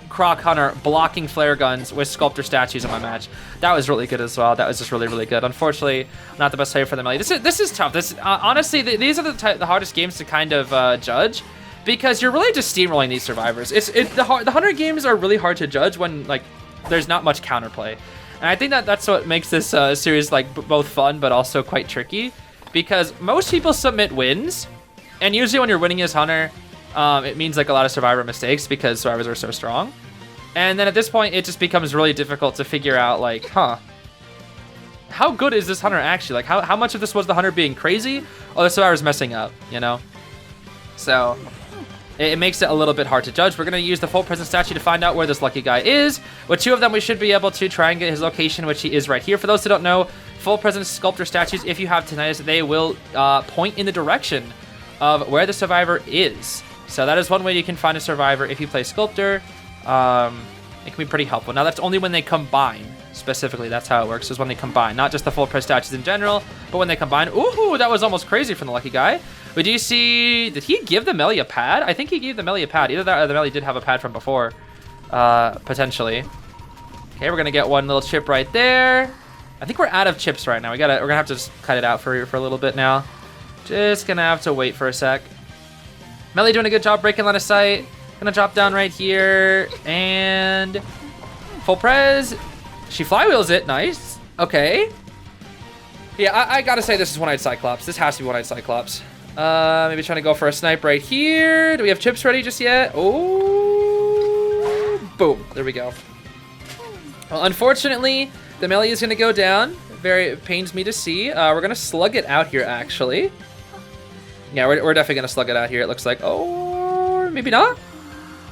Croc Hunter blocking flare guns with Sculptor statues in my match. That was really good as well. That was just really, really good. Unfortunately, not the best player for the melee. This is tough. Honestly, these are the hardest games to kind of judge, because you're really just steamrolling these survivors. The 100 games are really hard to judge when, like, there's not much counterplay. And I think that's what makes this series like both fun but also quite tricky, because most people submit wins, and usually when you're winning as Hunter, it means like a lot of survivor mistakes because survivors are so strong. And then at this point, it just becomes really difficult to figure out, like, how good is this Hunter actually? Like, how much of this was the Hunter being crazy, or the survivors messing up, you know? So it makes it a little bit hard to judge. We're going to use the full presence statue to find out where this Lucky Guy is. With 2 of them, we should be able to try and get his location, which he is right here. For those who don't know, full presence Sculptor statues, if you have tinnitus, they will point in the direction of where the survivor is. So that is one way you can find a survivor if you play Sculptor. It can be pretty helpful. Now, that's only when they combine. Specifically, that's how it works, is when they combine. Not just the full press statues in general, but when they combine. Ooh, that was almost crazy from the Lucky Guy. But do you see, did he give the melee a pad? I think he gave the melee a pad. Either that or the melee did have a pad from before, potentially. Okay, we're gonna get one little chip right there. I think we're out of chips right now. We're gonna have to just cut it out for a little bit now. Just gonna have to wait for a sec. Melee doing a good job breaking line of sight. Gonna drop down right here and full pres. She flywheels it, nice. Okay. Yeah, I gotta say this is one-eyed Cyclops. This has to be one-eyed Cyclops. Maybe trying to go for a snipe right here. Do we have chips ready just yet? Oh, boom. There we go. Well, unfortunately, the melee is gonna go down. It pains me to see. We're gonna slug it out here, actually. Yeah, we're definitely gonna slug it out here, it looks like. Oh, maybe not?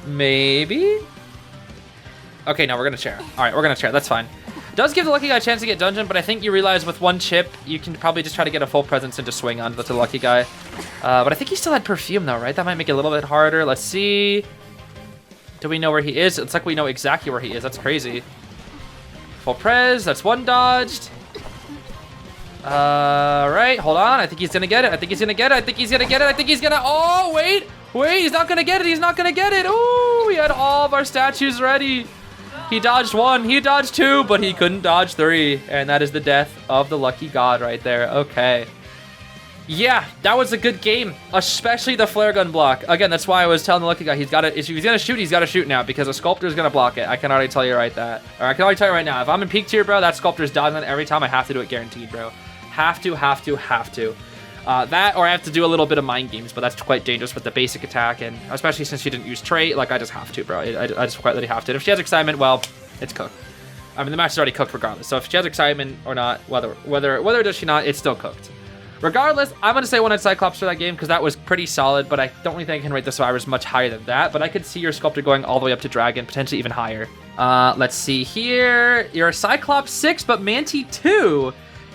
Maybe? Okay, no, we're gonna chair. All right, we're gonna chair, that's fine. Does give the lucky guy a chance to get dungeon, but I think you realize with one chip, you can probably just try to get a full presence and just swing on to the lucky guy. But I think he still had perfume though, right? That might make it a little bit harder. Let's see. Do we know where he is? It's like we know exactly where he is. That's crazy. Full pres. That's one dodged. Right. Hold on. I think he's gonna get it. I think he's gonna get it. I think he's gonna get it. I think he's gonna. Oh, wait. Wait. He's not gonna get it. He's not gonna get it. Oh, we had all of our statues ready. He dodged one. He dodged two, but he couldn't dodge three. And that is the death of the lucky god right there. Okay. Yeah, that was a good game, especially the flare gun block. Again, that's why I was telling the lucky guy he's got to. If he's gonna shoot, he's got to shoot now because a Sculptor's gonna block it. I can already tell you right that. Or I can already tell you right now. If I'm in peak tier, bro, that Sculptor's dodging it every time. I have to do it guaranteed, bro. Have to. That or I have to do a little bit of mind games, but that's quite dangerous with the basic attack, and especially since she didn't use trait, like I just have to, bro. I just quite literally have to. And if she has excitement, well, it's cooked. I mean, the match is already cooked regardless. So if she has excitement or not, whether does she not, it's still cooked. Regardless, I'm going to say one-hit Cyclops for that game because that was pretty solid, but I don't really think I can rate the survivors much higher than that. But I could see your Sculptor going all the way up to Dragon, potentially even higher. Let's see here. You're a Cyclops 6, but Manti 2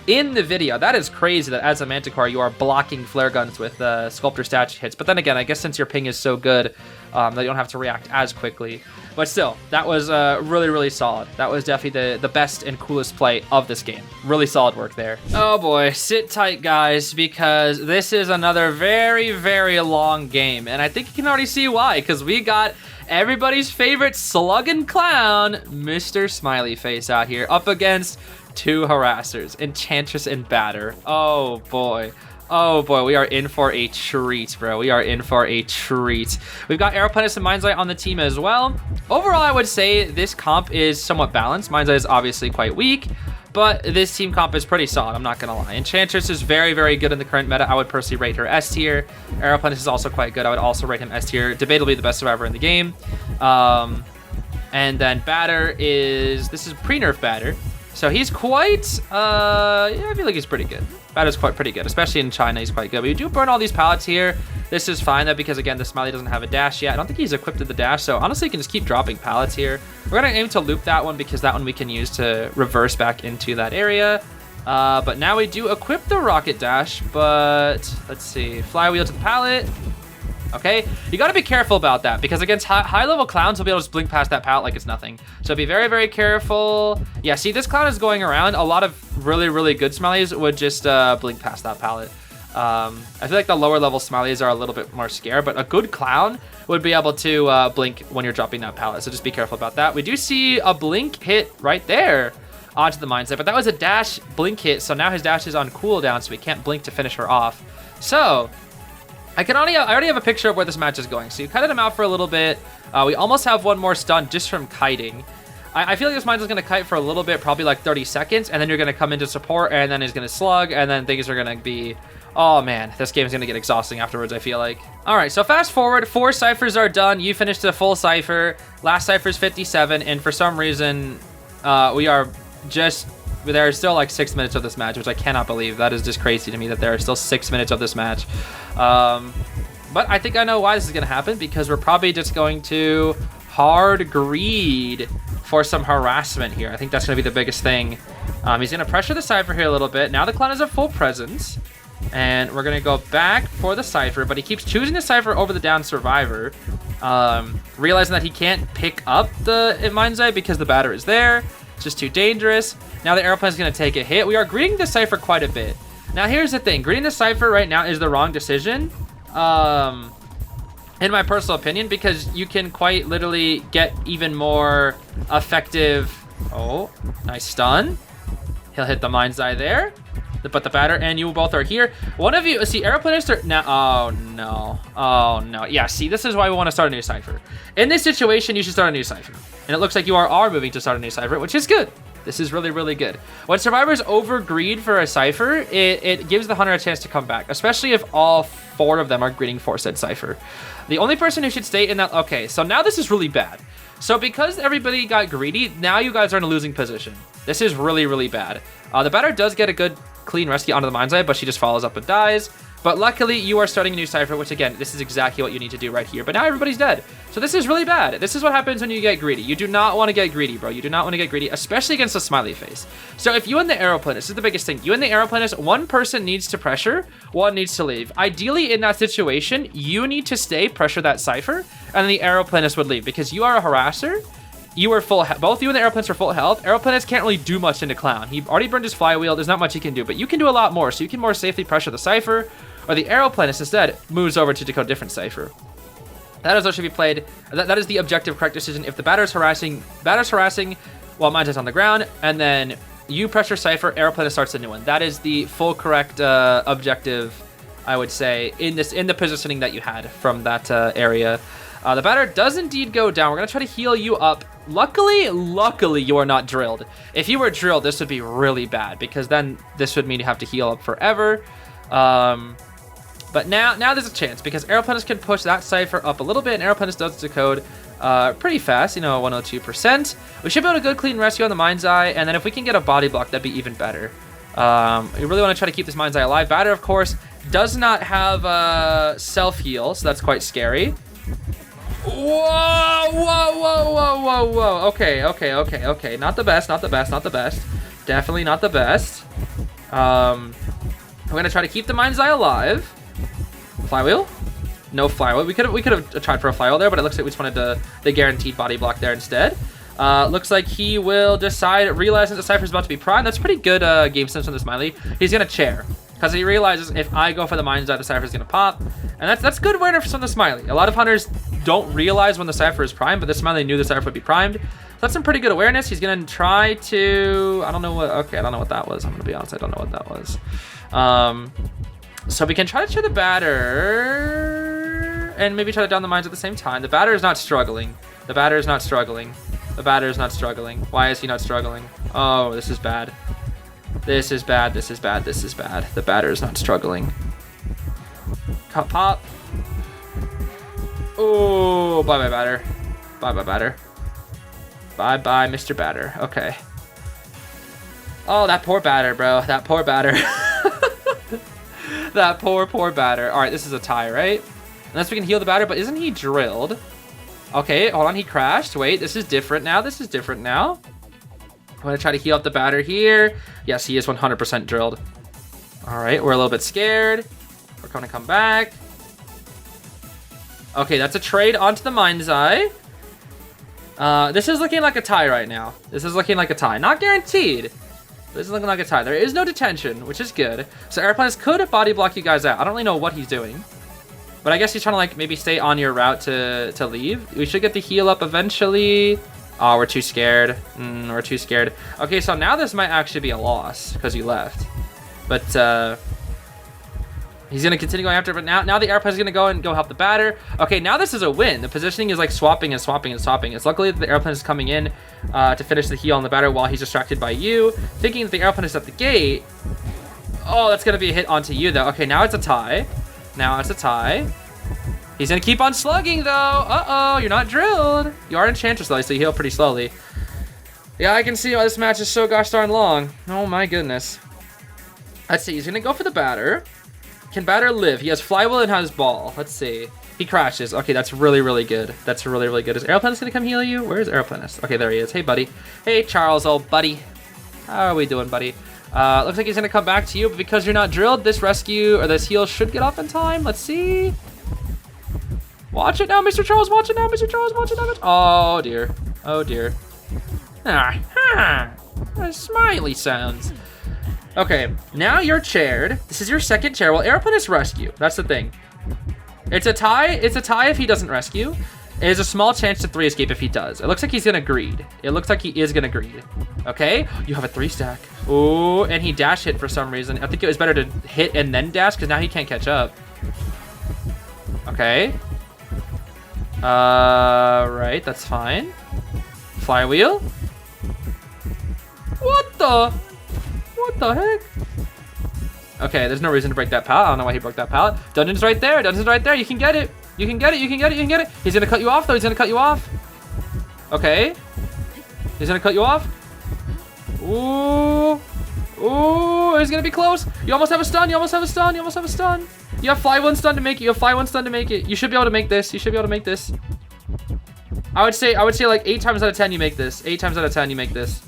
in the video. That is crazy that as a Manticore, you are blocking flare guns with Sculptor statue hits. But then again, I guess since your ping is so good, that you don't have to react as quickly. But still, that was really, really solid. That was definitely the best and coolest play of this game. Really solid work there. Oh boy, sit tight guys, because this is another very, very long game. And I think you can already see why, because we got everybody's favorite slugging clown, Mr. Smiley Face out here, up against two harassers, Enchantress and Batter. Oh boy. Oh boy, we are in for a treat, bro. We are in for a treat. We've got Aeroplanist and Mind's Eye on the team as well. Overall, I would say this comp is somewhat balanced. Mind's Eye is obviously quite weak, but this team comp is pretty solid, I'm not gonna lie. Enchantress is very, very good in the current meta. I would personally rate her S tier. Aeroplanist is also quite good. I would also rate him S tier. Debatably the best survivor in the game. And then Batter this is pre-nerf Batter. So he's quite, yeah, I feel like he's pretty good. Batter's quite pretty good, especially in China, he's quite good. We do burn all these pallets here. This is fine though, because again, the Smiley doesn't have a dash yet. I don't think he's equipped with the dash, so honestly, you can just keep dropping pallets here. We're gonna aim to loop that one because that one we can use to reverse back into that area. But now we do equip the rocket dash, but let's see, flywheel to the pallet. Okay, you got to be careful about that because against high-level clowns, we'll be able to just blink past that pallet like it's nothing. So be very, very careful. Yeah, see, this clown is going around. A lot of really, really good Smileys would just blink past that pallet. I feel like the lower-level Smileys are a little bit more scared, but a good clown would be able to blink when you're dropping that pallet. So just be careful about that. We do see a blink hit right there onto the mindset, but that was a dash blink hit, so now his dash is on cooldown, so we can't blink to finish her off. So I already have a picture of where this match is going. So you cut him out for a little bit. We almost have one more stun just from kiting. I feel like this mind's going to kite for a little bit, probably like 30 seconds, and then you're going to come into support, and then he's going to slug, and then things are going to be, oh man, this game is going to get exhausting afterwards, I feel like. All right, so fast forward, 4 ciphers are done. You finished a full cipher. Last cipher is 57, and for some reason, there are still like 6 minutes of this match, which I cannot believe. That is just crazy to me that there are still 6 minutes of this match. But I think I know why this is going to happen, because we're probably just going to hard greed for some harassment here. I think that's going to be the biggest thing. He's going to pressure the Cypher here a little bit. Now the clown is at full presence, and we're going to go back for the Cypher, but he keeps choosing the Cypher over the down survivor, realizing that he can't pick up the Mind's Eye because the batter is there. It's just too dangerous. Now the airplane is going to take a hit. We are greeting the Cypher quite a bit. Now here's the thing. Greeting the Cypher right now is the wrong decision, in my personal opinion, because you can quite literally get even more effective. Oh, nice stun. He'll hit the Mind's Eye there. But the batter and you both are here. One of you, see, aeroplanist are now. Oh no. Oh no. Yeah, see, this is why we want to start a new Cypher. In this situation, you should start a new Cypher. And it looks like you are moving to start a new Cypher, which is good. This is really, really good. When survivors over greed for a Cypher, it gives the hunter a chance to come back, especially if all 4 of them are greeting for said Cypher. The only person who should stay in that. Okay, so now this is really bad. So because everybody got greedy, now you guys are in a losing position. This is really, really bad. The batter does get a good clean rescue onto the Mind's Eye, but she just follows up and dies. But luckily, you are starting a new cipher, which again, this is exactly what you need to do right here. But now everybody's dead. So this is really bad. This is what happens when you get greedy. You do not want to get greedy, bro. You do not want to get greedy, especially against a smiley face. So if you and the aeroplanist, this is the biggest thing. You and the aeroplanist, one person needs to pressure, one needs to leave. Ideally, in that situation, you need to stay, pressure that cipher, and the aeroplanist would leave because you are a harasser. You are full, both you and the aeroplanist are full health. Aeroplanist can't really do much into clown. He already burned his flywheel. There's not much he can do, but you can do a lot more. So you can more safely pressure the cipher, or the aeroplanist instead moves over to decode a different cipher. That is what should be played. That is the objective correct decision. If the batter's harassing while Manta's on the ground, and then you pressure cipher, aeroplanist starts a new one. That is the full correct objective, I would say, in the positioning that you had from that area. The batter does indeed go down. We're gonna try to heal you up. Luckily, you are not drilled. If you were drilled, this would be really bad because then this would mean you have to heal up forever. But now there's a chance because aeroplanist can push that cipher up a little bit, and aeroplanist does decode pretty fast, 102%. We should be able to good clean rescue on the mind's eye, and then if we can get a body block, that'd be even better. We really want to try to keep this mind's eye alive. Batter, of course, does not have self-heal, so that's quite scary. Whoa. Okay. Not the best. Definitely not the best. We're gonna try to keep the mind's eye alive. Flywheel? No flywheel. We could have tried for a flywheel there, but it looks like we just wanted the guaranteed body block there instead. Looks like he will decide, realizing the cipher's about to be primed. That's pretty good game sense from the smiley. He's gonna chair. Because he realizes if I go for the mind's eye, the cipher's gonna pop. And that's good awareness from the smiley. A lot of hunters don't realize when the cipher is primed, but the smiley knew the cipher would be primed. So that's some pretty good awareness. He's gonna try to, I don't know what that was. I'm gonna be honest, I don't know what that was. So we can try to cheer the batter and maybe try to down the mines at the same time. The batter is not struggling. Why is he not struggling? Oh, this is bad. This is bad. The batter is not struggling. Cut pop. Oh, bye-bye, batter. Bye-bye, Mr. Batter. Okay. Oh, that poor batter, bro. That poor batter. That poor batter. All right, this is a tie, right? Unless we can heal the batter, but isn't he drilled? Okay, hold on. He crashed. Wait, this is different now. I'm going to try to heal up the batter here. Yes, he is 100% drilled. All right, we're a little bit scared. We're going to come back. Okay, that's a trade onto the mind's eye. This is looking like a tie right now. Not guaranteed. This is looking like a tie. There is no detention, which is good. So airplanes could body block you guys out. I don't really know what he's doing. But I guess he's trying to like maybe stay on your route to leave. We should get the heal up eventually. Oh, we're too scared. Okay, so now this might actually be a loss because he left. But he's gonna continue going after it. But now the airplane is gonna go help the batter. Okay, now this is a win. The positioning is like swapping. It's luckily that the airplane is coming in to finish the heal on the batter while he's distracted by you, thinking that the airplane is at the gate. Oh, that's gonna be a hit onto you though. Okay, now it's a tie. He's gonna keep on slugging though. Uh-oh, you're not drilled. You are Enchantress though, so you heal pretty slowly. Yeah, I can see why this match is so gosh darn long. Oh my goodness. Let's see, he's gonna go for the batter. Can batter live? He has flywheel and has ball. Let's see. He crashes. Okay, that's really good. Is Aeroplanist gonna come heal you? Where is Aeroplanist? Okay, there he is. Hey, buddy. Hey, Charles, old buddy. How are we doing, buddy? Looks like he's gonna come back to you, but because you're not drilled, this rescue or this heal should get off in time. Let's see. Watch it now, Mr. Charles. Watch it now. Oh dear. Smiley sounds. Okay, now you're chaired. This is your second chair. Well, Aeroplanist rescue. That's the thing. It's a tie. If he doesn't rescue. It is a small chance to 3 escape if he does. It looks like he's gonna greed. Okay, you have a 3 stack. Oh, and he dash hit for some reason. I think it was better to hit and then dash because now he can't catch up. Okay. Right, that's fine. Flywheel. What the heck? Okay, there's no reason to break that pallet. I don't know why he broke that pallet. Dungeon's right there. You can get it. He's gonna cut you off though. Okay. He's gonna cut you off. Ooh, Oh, it's gonna be close. You almost have a stun. You almost have a stun. You almost have a stun. You have fly 1 stun to make it. You have fly 1 stun to make it. You should be able to make this. You should be able to make this. I would say like 8 times out of 10 you make this. 8 times out of 10 you make this.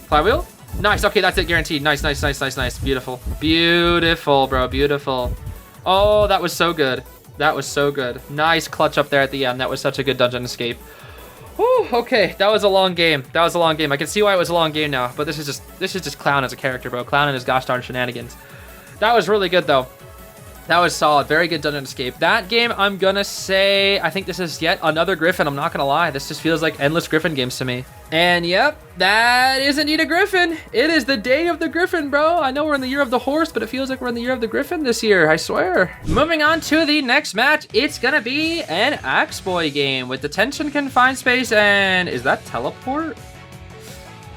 Flywheel? Nice. Okay, that's it. Guaranteed. Nice, nice, nice, nice, nice. Beautiful. Beautiful, bro. Beautiful. Oh, that was so good. That was so good. Nice clutch up there at the end. That was such a good dungeon escape. Whew, okay, that was a long game. That was a long game. I can see why it was a long game now, but this is just Clown as a character, bro. Clown and his gosh darn shenanigans. That was really good though. That was solid. Very good dungeon escape. That game, I'm gonna say, I think this is yet another Griffin. I'm not gonna lie. This just feels like endless Griffin games to me. And yep, that is indeed a Griffin. It is the day of the Griffin, bro. I know we're in the year of the horse, but it feels like we're in the year of the Griffin this year, I swear. Moving on to the next match, it's gonna be an Axe Boy game with detention, confined space, and is that teleport?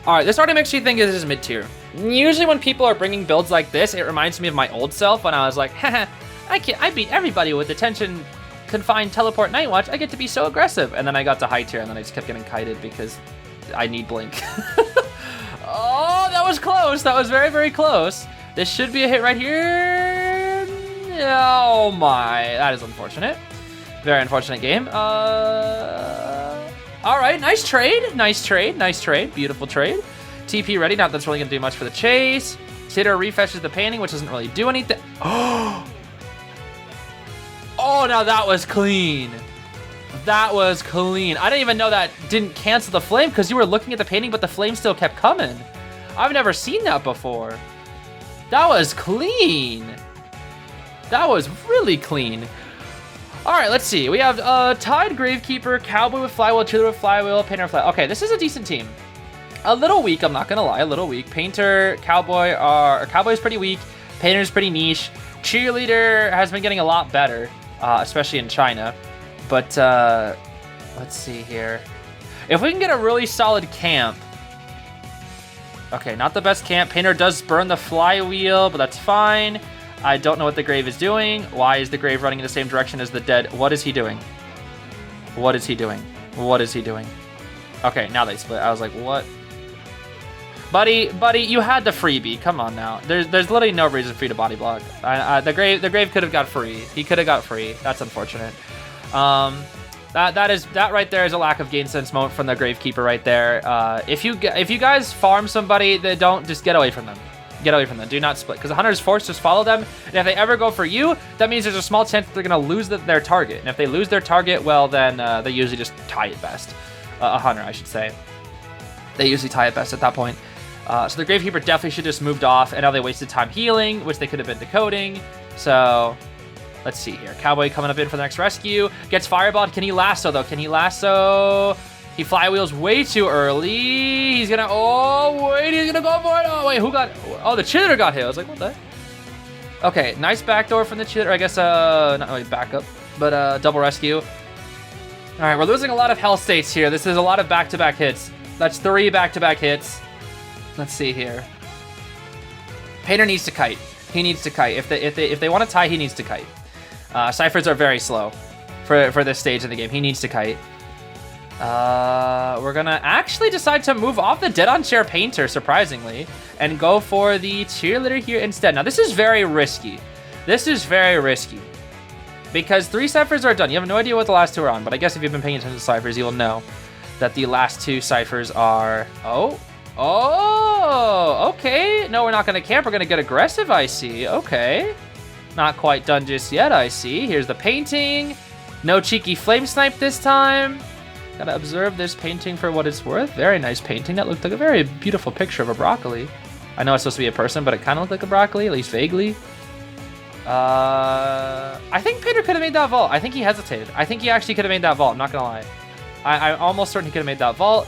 All right, this already makes you think this is mid-tier. Usually when people are bringing builds like this, it reminds me of my old self when I was like, haha, I beat everybody with detention, confined, teleport, night watch. I get to be so aggressive. And then I got to high tier and then I just kept getting kited because I need blink. Oh, that was close. That was very, very close. This should be a hit right here. Oh my, that is unfortunate. Very unfortunate game. All right, nice trade. Nice trade, nice trade. Beautiful trade. TP ready, not that's really gonna do much for the chase. Sitter refreshes the painting, which doesn't really do anything. Oh, now that was clean. That was clean. I didn't even know that didn't cancel the flame because you were looking at the painting, but the flame still kept coming. I've never seen that before. That was clean. That was really clean. All right, let's see. We have Tide Gravekeeper, Cowboy with Flywheel, Cheerleader with Flywheel, Painter with Flywheel. Okay, this is a decent team. A little weak, I'm not gonna lie, a little weak. Painter, Cowboy Cowboy's pretty weak. Painter's pretty niche. Cheerleader has been getting a lot better, especially in China. But let's see here. If we can get a really solid camp. Okay, not the best camp. Painter does burn the flywheel, but that's fine. I don't know what the grave is doing. Why is the grave running in the same direction as the dead? What is he doing? What is he doing? What is he doing? Okay, now they split. I was like, what? Buddy, you had the freebie. Come on now. There's literally no reason for you to body block. The grave could have got free. He could have got free. That's unfortunate. That right there is a lack of game sense moment from the Gravekeeper right there. If you guys farm somebody, then don't just get away from them. Get away from them. Do not split, because the Hunter's force just follow them. And if they ever go for you, that means there's a small chance that they're gonna lose their target. And if they lose their target, well then they usually just tie it best. A Hunter, I should say. They usually tie it best at that point. So the Gravekeeper definitely should just moved off, and now they wasted time healing, which they could have been decoding. So let's see here. Cowboy coming up in for the next rescue. Gets fireballed. Can he lasso though? Can he lasso? He flywheels way too early. He's gonna, oh wait, he's gonna go for it. Oh wait, who got, oh, the cheerleader got hit. I was like, what the? Okay, nice backdoor from the cheerleader. I guess, not really backup, but double rescue. All right, we're losing a lot of health states here. This is a lot of back-to-back hits. That's 3 back-to-back hits. Let's see here. Painter needs to kite. He needs to kite. If they want to tie, he needs to kite. Ciphers are very slow for this stage of the game. He needs to kite. We're gonna actually decide to move off the dead on chair Painter, surprisingly, and go for the cheerleader here instead. Now this is very risky. This is very risky because 3 ciphers are done. You have no idea what the last 2 are on, but I guess if you've been paying attention to ciphers, you will know that the last 2 ciphers are, oh, okay. No, we're not gonna camp. We're gonna get aggressive, I see. Okay. Not quite done just yet, I see. Here's the painting. No cheeky flame snipe this time. Gotta observe this painting for what it's worth. Very nice painting. That looked like a very beautiful picture of a broccoli. I know it's supposed to be a person, but it kind of looked like a broccoli, at least vaguely. I think Painter could have made that vault. I think he hesitated. I think he actually could have made that vault. I'm not gonna lie. I'm almost certain he could have made that vault.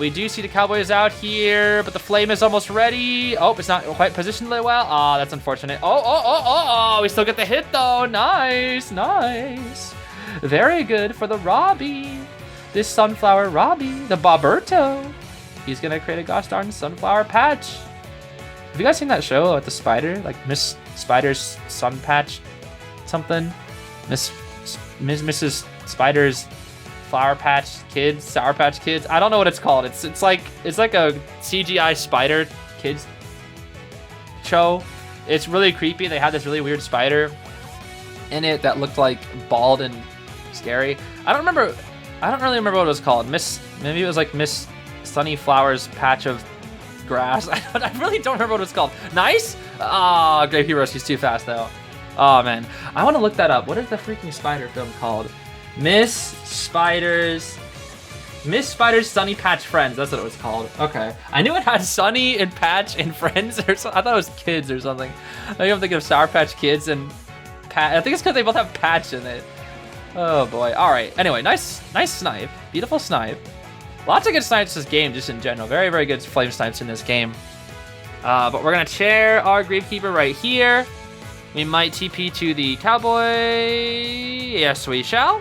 We do see the Cowboys out here, but the flame is almost ready. Oh, it's not quite positioned well. Ah, that's unfortunate. Oh, we still get the hit though. Nice, nice. Very good for the Robbie. This sunflower Robbie, the Boberto. He's gonna create a gosh darn sunflower patch. Have you guys seen that show with the spider? Like Miss Spider's sun patch something? Mrs. Spider's Flower Patch Kids, Sour Patch Kids. I don't know what it's called. It's like a CGI spider kids. Kichew. It's really creepy. They had this really weird spider in it that looked like bald and scary. I don't really remember what it was called. Maybe it was like Miss Sunnyflower's patch of grass. I really don't remember what it was called. Nice? Ah, Grave Heroes, he's too fast though. Oh man, I want to look that up. What is the freaking spider film called? Miss Spider's Sunny Patch Friends. That's what it was called. Okay. I knew it had Sunny and Patch and Friends or something. I thought it was kids or something. Maybe I'm thinking of Sour Patch Kids and Patch. I think it's because they both have Patch in it. Oh boy. All right. Anyway, nice snipe. Beautiful snipe. Lots of good snipes this game, just in general. Very, very good flame snipes in this game. But we're gonna chair our Gravekeeper right here. We might TP to the Cowboy. Yes, we shall.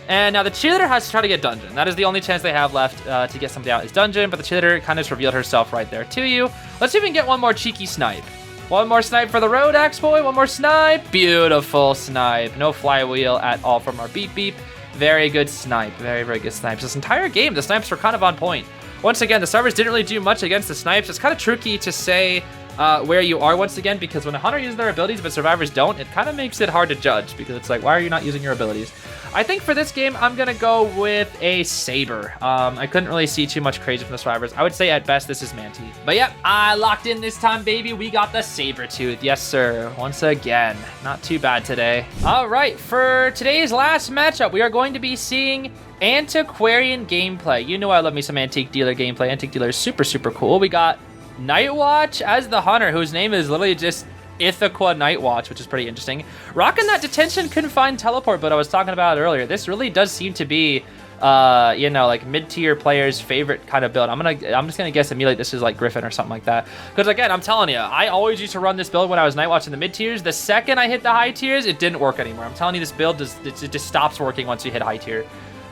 And now the cheerleader has to try to get dungeon. That is the only chance they have left to get somebody out is dungeon, but the cheerleader kind of just revealed herself right there to you. Let's see if we can get one more cheeky snipe. One more snipe for the road, Axe Boy. One more snipe. Beautiful snipe. No flywheel at all from our beep beep. Very good snipe. Very, very good snipes. This entire game, the snipes were kind of on point. Once again, the servers didn't really do much against the snipes. It's kind of tricky to say where you are once again, because when a hunter uses their abilities but survivors don't, it kind of makes it hard to judge, because it's like, why are you not using your abilities? I think for this game, I'm gonna go with a saber. I couldn't really see too much crazy from the survivors. I would say at best this is Manti. But yep, I locked in this time, baby. We got the saber tooth. Yes, sir. Once again, not too bad today. All right, for today's last matchup, we are going to be seeing Antiquarian gameplay. You know I love me some Antique Dealer gameplay. Antique Dealer is super, super cool. We got Nightwatch as the hunter, whose name is literally just Ithaca Nightwatch, which is pretty interesting. Rocking that detention confined teleport, but I was talking about it earlier. This really does seem to be, you know, like mid-tier players' favorite kind of build. I'm just gonna guess immediately this is like Griffin or something like that. Because again, I'm telling you, I always used to run this build when I was Nightwatch in the mid-tiers. The second I hit the high tiers, it didn't work anymore. I'm telling you, this build it just stops working once you hit high tier.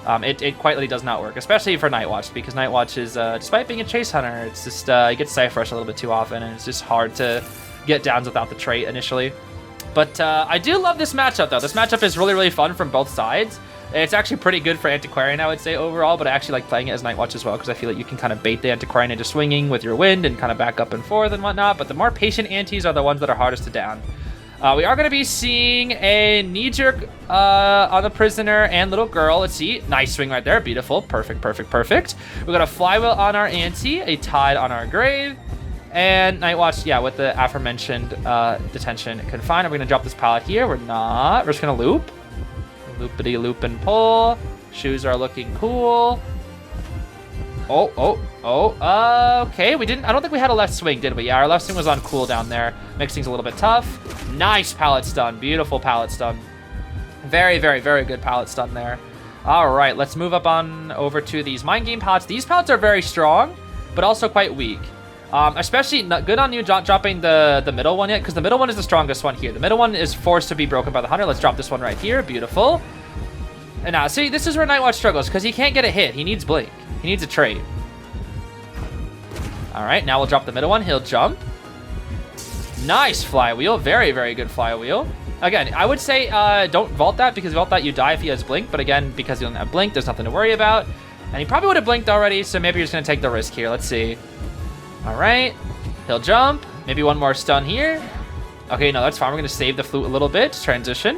It quite literally does not work, especially for Nightwatch, because Nightwatch is, despite being a chase hunter, it's just, it gets Cypher Rush a little bit too often, and it's just hard to get downs without the trait initially. But I do love this matchup, though. This matchup is really, really fun from both sides. It's actually pretty good for Antiquarian, I would say, overall, but I actually like playing it as Nightwatch as well, because I feel like you can kind of bait the Antiquarian into swinging with your wind and kind of back up and forth and whatnot, but the more patient antis are the ones that are hardest to down. We are going to be seeing a knee-jerk on the prisoner and little girl. Let's see. Nice swing right there. Beautiful. Perfect, perfect, perfect. We got a flywheel on our ante, a tide on our grave, and Nightwatch, yeah, with the aforementioned detention confined. Are we going to drop this pallet here? We're not. We're just going to loop. Loopity loop and pull. Shoes are looking cool. Okay, we didn't, I don't think we had a left swing, did we? Yeah, our left swing was on cooldown there. Makes things a little bit tough. Nice pallet stun, beautiful pallet stun. Very, very, very good pallet stun there. All right, let's move up on over to these mind game pallets. These pallets are very strong, but also quite weak. Especially not good on you dropping the middle one yet, because the middle one is the strongest one here. The middle one is forced to be broken by the hunter. Let's drop this one right here, beautiful. And now, see, this is where Nightwatch struggles, because he can't get a hit. He needs blink. He needs a trait. All right, now we'll drop the middle one. He'll jump. Nice flywheel. Very, very good flywheel. Again, I would say don't vault that, because vault that you die if he has blink. But again, because he doesn't have blink, there's nothing to worry about. And he probably would have blinked already, so maybe you're just going to take the risk here. Let's see. All right. He'll jump. Maybe one more stun here. Okay, no, that's fine. We're going to save the flute a little bit to transition.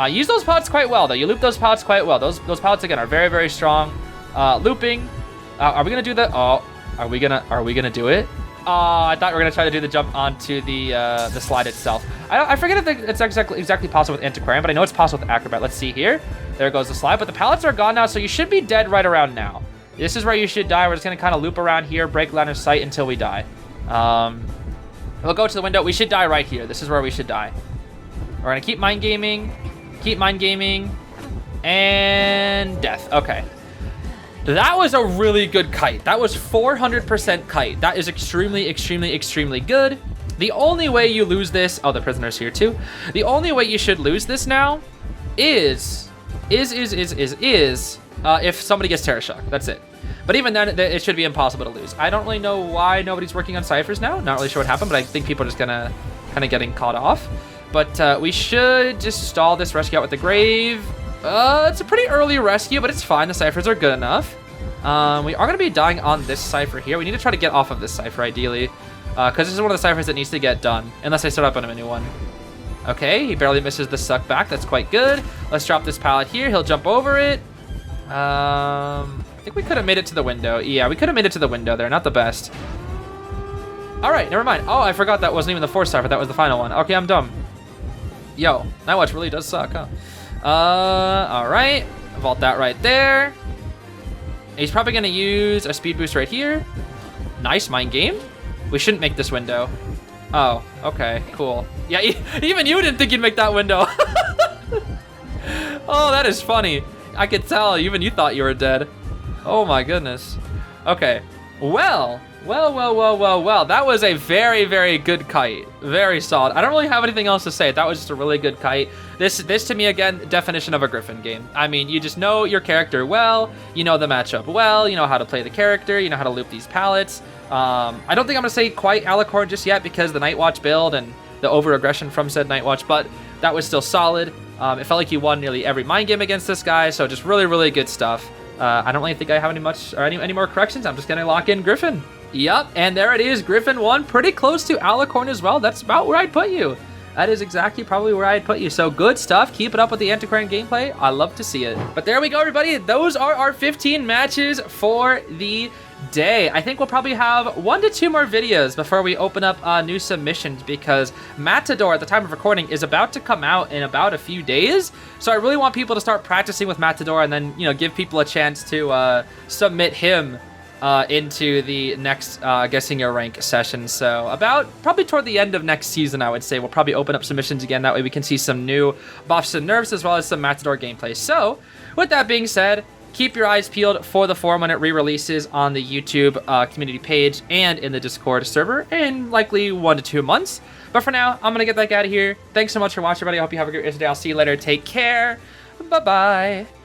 Use those pallets quite well, though. You loop those pallets quite well. Those pallets, again, are very, very strong. Looping. Are we gonna do the? Oh, are we gonna do it? I thought we were gonna try to do the jump onto the slide itself. I forget if it's exactly possible with Antiquarian, but I know it's possible with Acrobat. Let's see here. There goes the slide, but the pallets are gone now, so you should be dead right around now. This is where you should die. We're just gonna kind of loop around here, break line of sight until we die. We'll go to the window. We should die right here. This is where we should die. We're gonna keep mind gaming, and death. Okay. That was a really good kite. That was 400% kite. That is extremely, extremely, extremely good. The only way you lose this, oh, the prisoner's here too. The only way you should lose this now is if somebody gets Terror Shock. That's it. But even then, it should be impossible to lose. I don't really know why nobody's working on ciphers now. Not really sure what happened, but I think people are just gonna kind of getting caught off. But we should just stall this rescue out with the grave. It's a pretty early rescue, but it's fine. The ciphers are good enough. We are going to be dying on this cipher here. We need to try to get off of this cipher, ideally. because this is one of the ciphers that needs to get done, unless I start up on a new one. Okay, he barely misses the suck back. That's quite good. Let's drop this pallet here. He'll jump over it. I think we could have made it to the window. Yeah, we could have made it to the window there. Not the best. All right, never mind. Oh, I forgot that wasn't even the 4th cipher. That was the final one. Okay, I'm dumb. Yo, Night Watch really does suck, huh? All right. Vault that right there. He's probably going to use a speed boost right here. Nice mind game. We shouldn't make this window. Oh, okay, cool. Yeah, even you didn't think you'd make that window. Oh, that is funny. I could tell, even you thought you were dead. Oh my goodness. Okay, well. That was a very, very good kite. Very solid. I don't really have anything else to say. That was just a really good kite. This to me, again, definition of a Griffin game. I mean, you just know your character well, you know the matchup well, you know how to play the character, you know how to loop these pallets. I don't think I'm gonna say quite Alicorn just yet because the Night Watch build and the over-aggression from said Night Watch, but that was still solid. It felt like you won nearly every mind game against this guy, so just really, really good stuff. I don't really think I have any more corrections. I'm just gonna lock in Griffin. Yep, and there it is, Griffin 1, pretty close to Alicorn as well. That's about where I'd put you. That is exactly probably where I'd put you. So good stuff. Keep it up with the Antiquarian gameplay. I love to see it. But there we go, everybody. Those are our 15 matches for the day. I think we'll probably have 1 to 2 more videos before we open up new submissions because Matador at the time of recording is about to come out in about a few days. So I really want people to start practicing with Matador and then, you know, give people a chance to submit him into the next Guessing Your Rank session. So about probably toward the end of next season, I would say, we'll probably open up submissions again. That way we can see some new buffs and nerfs as well as some Matador gameplay. So with that being said, keep your eyes peeled for the forum when it re-releases on the YouTube community page and in the Discord server in likely 1 to 2 months. But for now, I'm going to get the heck out of here. Thanks so much for watching, everybody. I hope you have a great rest of the day. I'll see you later. Take care. Bye-bye.